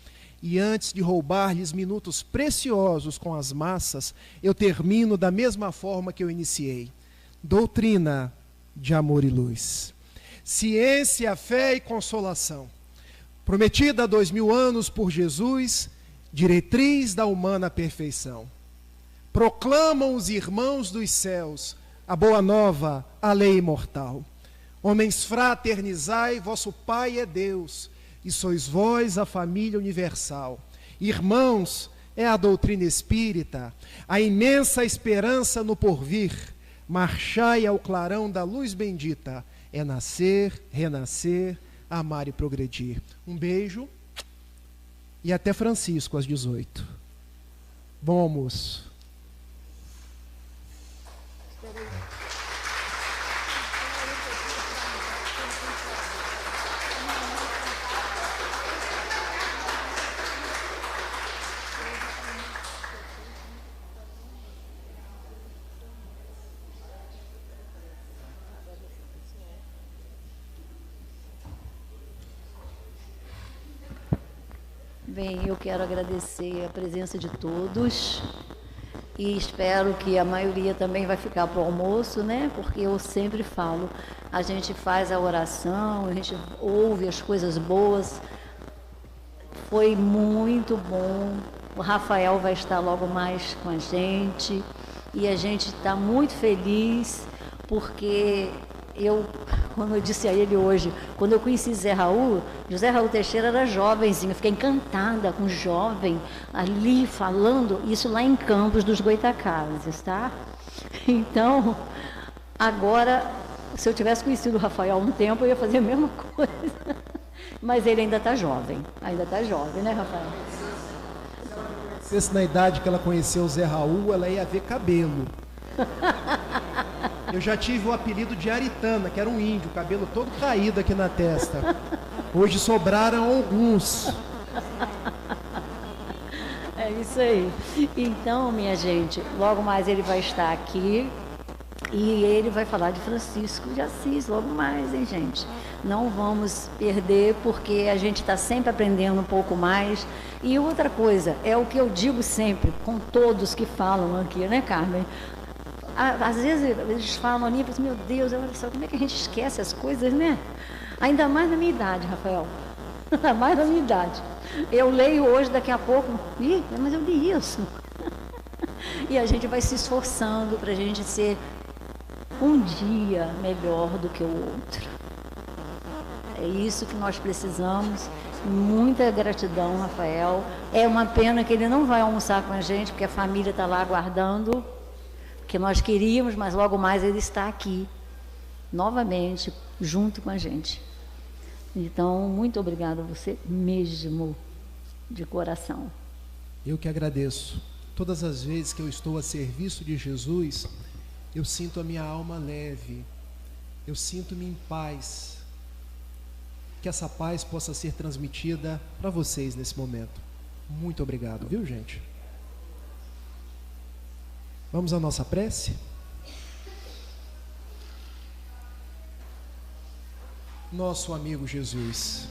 [SPEAKER 2] E antes de roubar-lhes minutos preciosos com as massas, eu termino da mesma forma que eu iniciei. Doutrina de amor e luz. Ciência, fé e consolação. Prometida há 2000 anos por Jesus, diretriz da humana perfeição. Proclamam os irmãos dos céus a boa nova, a lei imortal. Homens, fraternizai, vosso Pai é Deus, e sois vós a família universal. Irmãos, é a doutrina espírita, a imensa esperança no porvir. Marchai ao clarão da luz bendita, é nascer, renascer, amar e progredir. Um beijo e até Francisco às 18. Bom almoço.
[SPEAKER 1] Bem, eu quero agradecer a presença de todos e espero que a maioria também vai ficar para o almoço, né? Porque eu sempre falo, a gente faz a oração, a gente ouve as coisas boas. Foi muito bom. O Rafael vai estar logo mais com a gente e a gente está muito feliz porque como eu disse a ele hoje, quando eu conheci José Raul Teixeira era jovenzinho, eu fiquei encantada com o jovem ali falando, isso lá em Campos dos Goitacazes, tá? Então, agora, se eu tivesse conhecido o Rafael há um tempo, eu ia fazer a mesma coisa. Mas ele ainda está jovem, né, Rafael?
[SPEAKER 2] Se na idade que ela conheceu o Zé Raul, ela ia ver cabelo. Eu já tive o apelido de Aritana, que era um índio, cabelo todo caído aqui na testa. Hoje sobraram alguns.
[SPEAKER 1] É isso aí. Então, minha gente, logo mais ele vai estar aqui e ele vai falar de Francisco de Assis, logo mais, hein, gente? Não vamos perder, porque a gente está sempre aprendendo um pouco mais. E outra coisa, é o que eu digo sempre, com todos que falam aqui, né, Carmen? Às vezes eles falam ali, assim, meu Deus, olha só, como é que a gente esquece as coisas, né? Ainda mais na minha idade, Rafael. Ainda mais na minha idade. Eu leio hoje, daqui a pouco, mas eu li isso. E a gente vai se esforçando para a gente ser um dia melhor do que o outro. É isso que nós precisamos. Muita gratidão, Rafael. É uma pena que ele não vai almoçar com a gente, porque a família está lá aguardando, que nós queríamos, mas logo mais ele está aqui, novamente, junto com a gente. Então, muito obrigada a você mesmo, de coração.
[SPEAKER 2] Eu que agradeço. Todas as vezes que eu estou a serviço de Jesus, eu sinto a minha alma leve, eu sinto-me em paz. Que essa paz possa ser transmitida para vocês nesse momento. Muito obrigado, viu, gente? Vamos à nossa prece? Nosso amigo Jesus,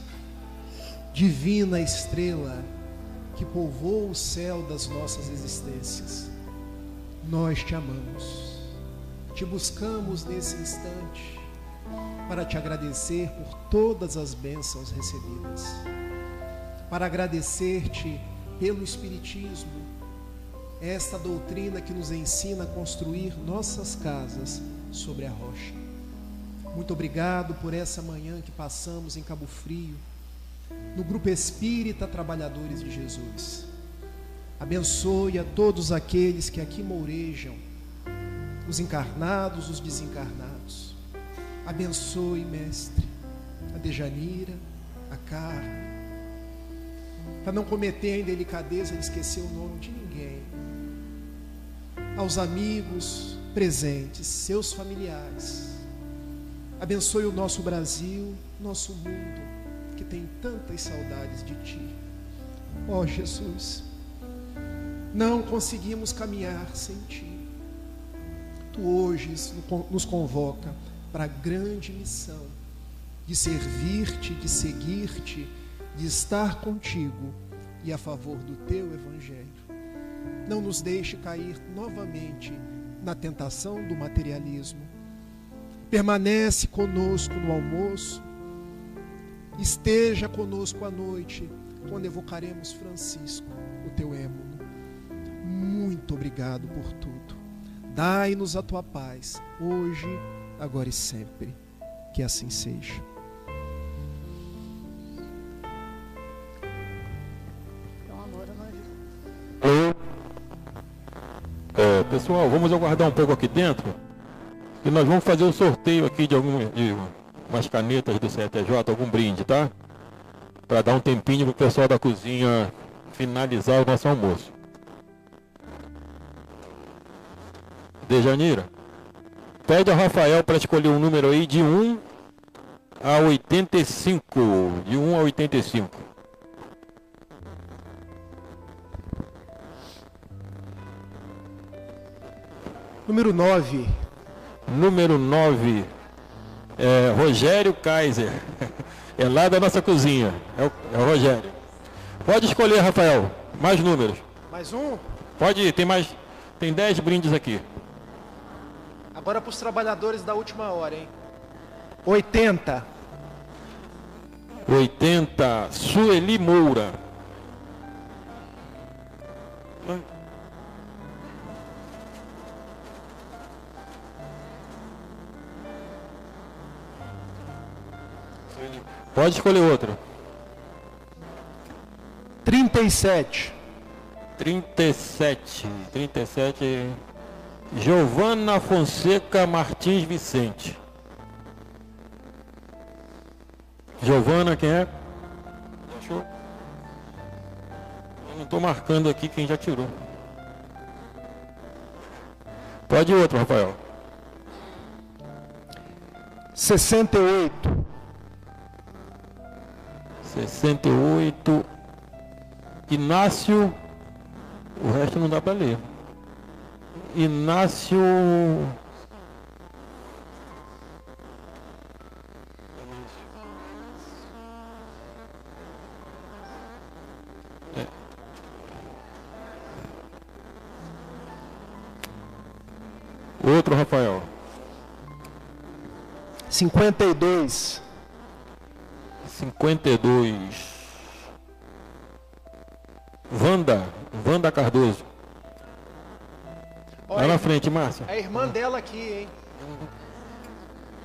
[SPEAKER 2] divina estrela que povoa o céu das nossas existências, nós te amamos, te buscamos nesse instante para te agradecer por todas as bênçãos recebidas, para agradecer-te pelo Espiritismo, esta doutrina que nos ensina a construir nossas casas sobre a rocha. Muito obrigado por essa manhã que passamos em Cabo Frio, no Grupo Espírita Trabalhadores de Jesus. Abençoe a todos aqueles que aqui mourejam, os encarnados, os desencarnados. Abençoe, mestre, a Dejanira, a Carmen, para não cometer a indelicadeza de esquecer o nome de ninguém. Aos amigos presentes, seus familiares. Abençoe o nosso Brasil, nosso mundo, que tem tantas saudades de Ti. Ó Jesus, não conseguimos caminhar sem Ti. Tu hoje nos convoca para a grande missão de servir-te, de seguir-te, de estar contigo e a favor do teu evangelho. Não nos deixe cair novamente na tentação do materialismo. Permanece conosco no almoço, esteja conosco à noite, quando evocaremos Francisco, o teu émulo. Muito obrigado por tudo. Dai-nos a tua paz, hoje, agora e sempre. Que assim seja.
[SPEAKER 1] Então agora nós...
[SPEAKER 6] Pessoal, vamos aguardar um pouco aqui dentro e nós vamos fazer o sorteio aqui de umas canetas do CTJ, algum brinde, tá? Para dar um tempinho para o pessoal da cozinha finalizar o nosso almoço. Dejanira, pede ao Rafael para escolher um número aí de 1 a 85. De 1 a 85.
[SPEAKER 2] Número 9.
[SPEAKER 6] Número 9. Rogério Kaiser. É lá da nossa cozinha. É o Rogério. Pode escolher, Rafael. Mais números.
[SPEAKER 2] Mais um?
[SPEAKER 6] Pode ir, tem 10 brindes aqui.
[SPEAKER 2] Agora para os trabalhadores da última hora, hein? 80.
[SPEAKER 6] 80. Sueli Moura. Pode escolher outro.
[SPEAKER 2] 37.
[SPEAKER 6] 37. Giovana Fonseca Martins Vicente. Giovana, quem é? Achou? Eu não estou marcando aqui quem já tirou. Pode ir outro, Rafael.
[SPEAKER 2] 68.
[SPEAKER 6] 68. Inácio. O resto não dá para ler. Inácio. Outro, Rafael.
[SPEAKER 2] 52.
[SPEAKER 6] 52. Wanda Cardoso.
[SPEAKER 2] Olha,
[SPEAKER 6] Vai na frente, Márcia.
[SPEAKER 2] é a irmã dela aqui, hein?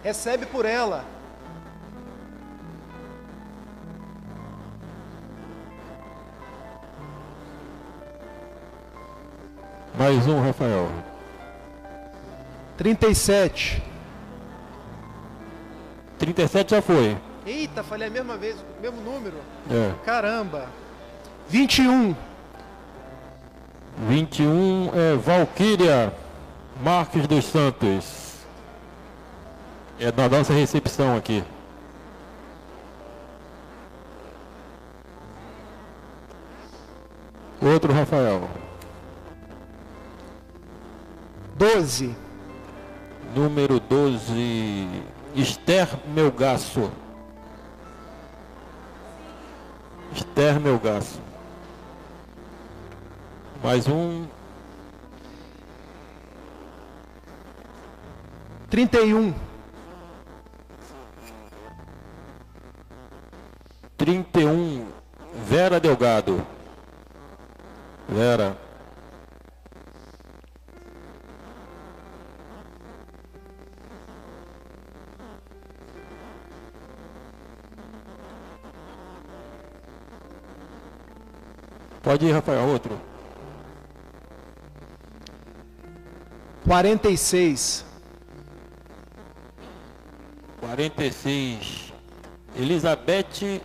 [SPEAKER 2] Recebe por ela.
[SPEAKER 6] Mais um, Rafael.
[SPEAKER 2] 37.
[SPEAKER 6] 37 já foi.
[SPEAKER 2] Eita, falei a mesma vez, o mesmo número.
[SPEAKER 6] É.
[SPEAKER 2] Caramba. 21.
[SPEAKER 6] 21 é Valquíria Marques dos Santos. É da nossa recepção aqui. Outro, Rafael.
[SPEAKER 2] 12.
[SPEAKER 6] Número 12, Esther Melgaço. Esther Melgaço. Mais um.
[SPEAKER 2] 31.
[SPEAKER 6] 31, Vera Delgado. Vera. Pode ir, Rafael, outro.
[SPEAKER 2] 46.
[SPEAKER 6] 46. Elizabeth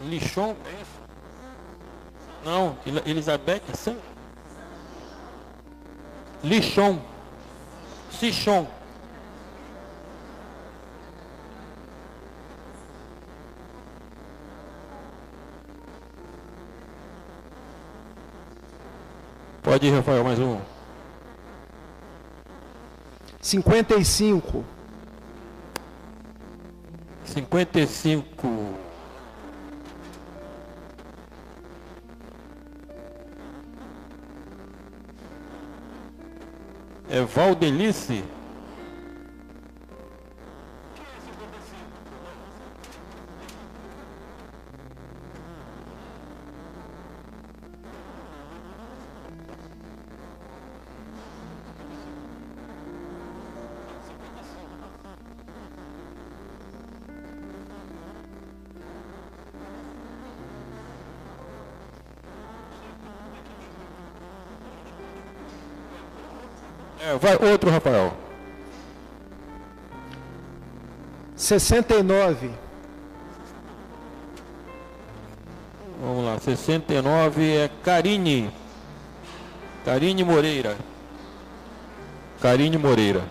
[SPEAKER 6] Lichon. É isso? Não, Elizabeth San... Lichon. Sichon. Pode ir, Rafael, mais um.
[SPEAKER 2] 55.
[SPEAKER 6] 55. É Valdelice. Vai outro, Rafael.
[SPEAKER 2] 69.
[SPEAKER 6] Vamos lá, 69 é Karine. Karine Moreira. Karine Moreira.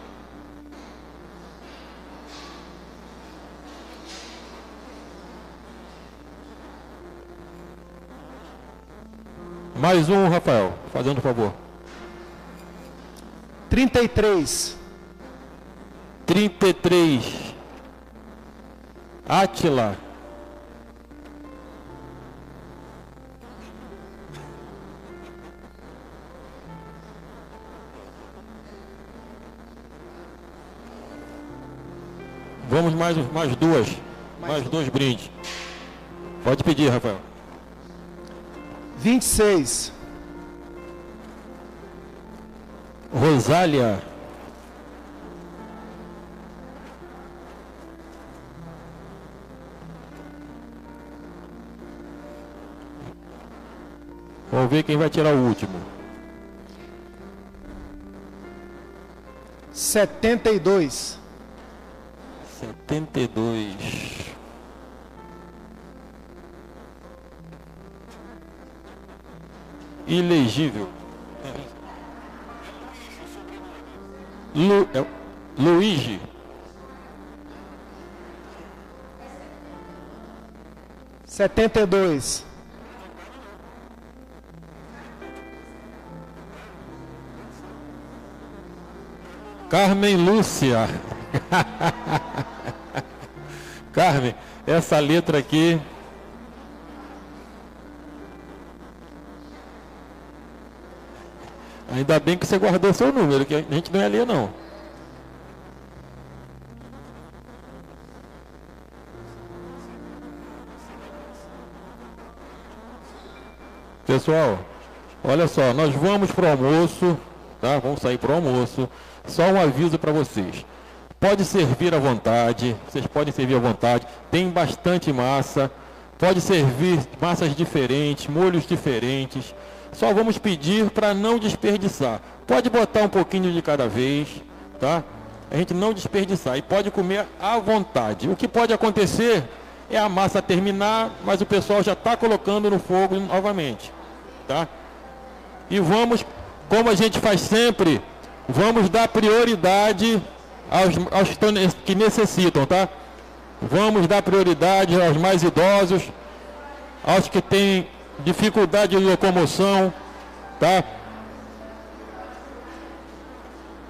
[SPEAKER 6] Mais um, Rafael, fazendo favor.
[SPEAKER 2] 33.
[SPEAKER 6] 33. Átila. Vamos mais duas. Mais dois brindes. Pode pedir, Rafael.
[SPEAKER 2] 26.
[SPEAKER 6] Rosália. Vamos ver quem vai tirar o último.
[SPEAKER 2] 72.
[SPEAKER 6] 72. Ilegível. Luigi.
[SPEAKER 2] Setenta e dois.
[SPEAKER 6] Carmen Lúcia. Carmen, essa letra aqui. Ainda bem que você guardou seu número, que a gente não ia ler, não. Pessoal, olha só, nós vamos para o almoço, tá? Vamos sair para o almoço. Só um aviso para vocês. Pode servir à vontade, vocês podem servir à vontade. Tem bastante massa, pode servir massas diferentes, molhos diferentes. Só vamos pedir para não desperdiçar. Pode botar um pouquinho de cada vez, tá? A gente não desperdiçar e pode comer à vontade. O que pode acontecer é a massa terminar, mas o pessoal já está colocando no fogo novamente, tá? E vamos, como a gente faz sempre, vamos dar prioridade aos que necessitam, tá? Vamos dar prioridade aos mais idosos, aos que têm dificuldade de locomoção, tá?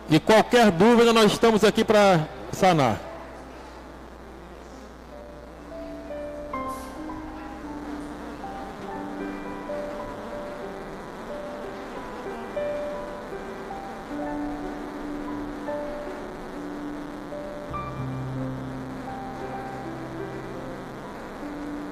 [SPEAKER 6] E qualquer dúvida nós estamos aqui para sanar.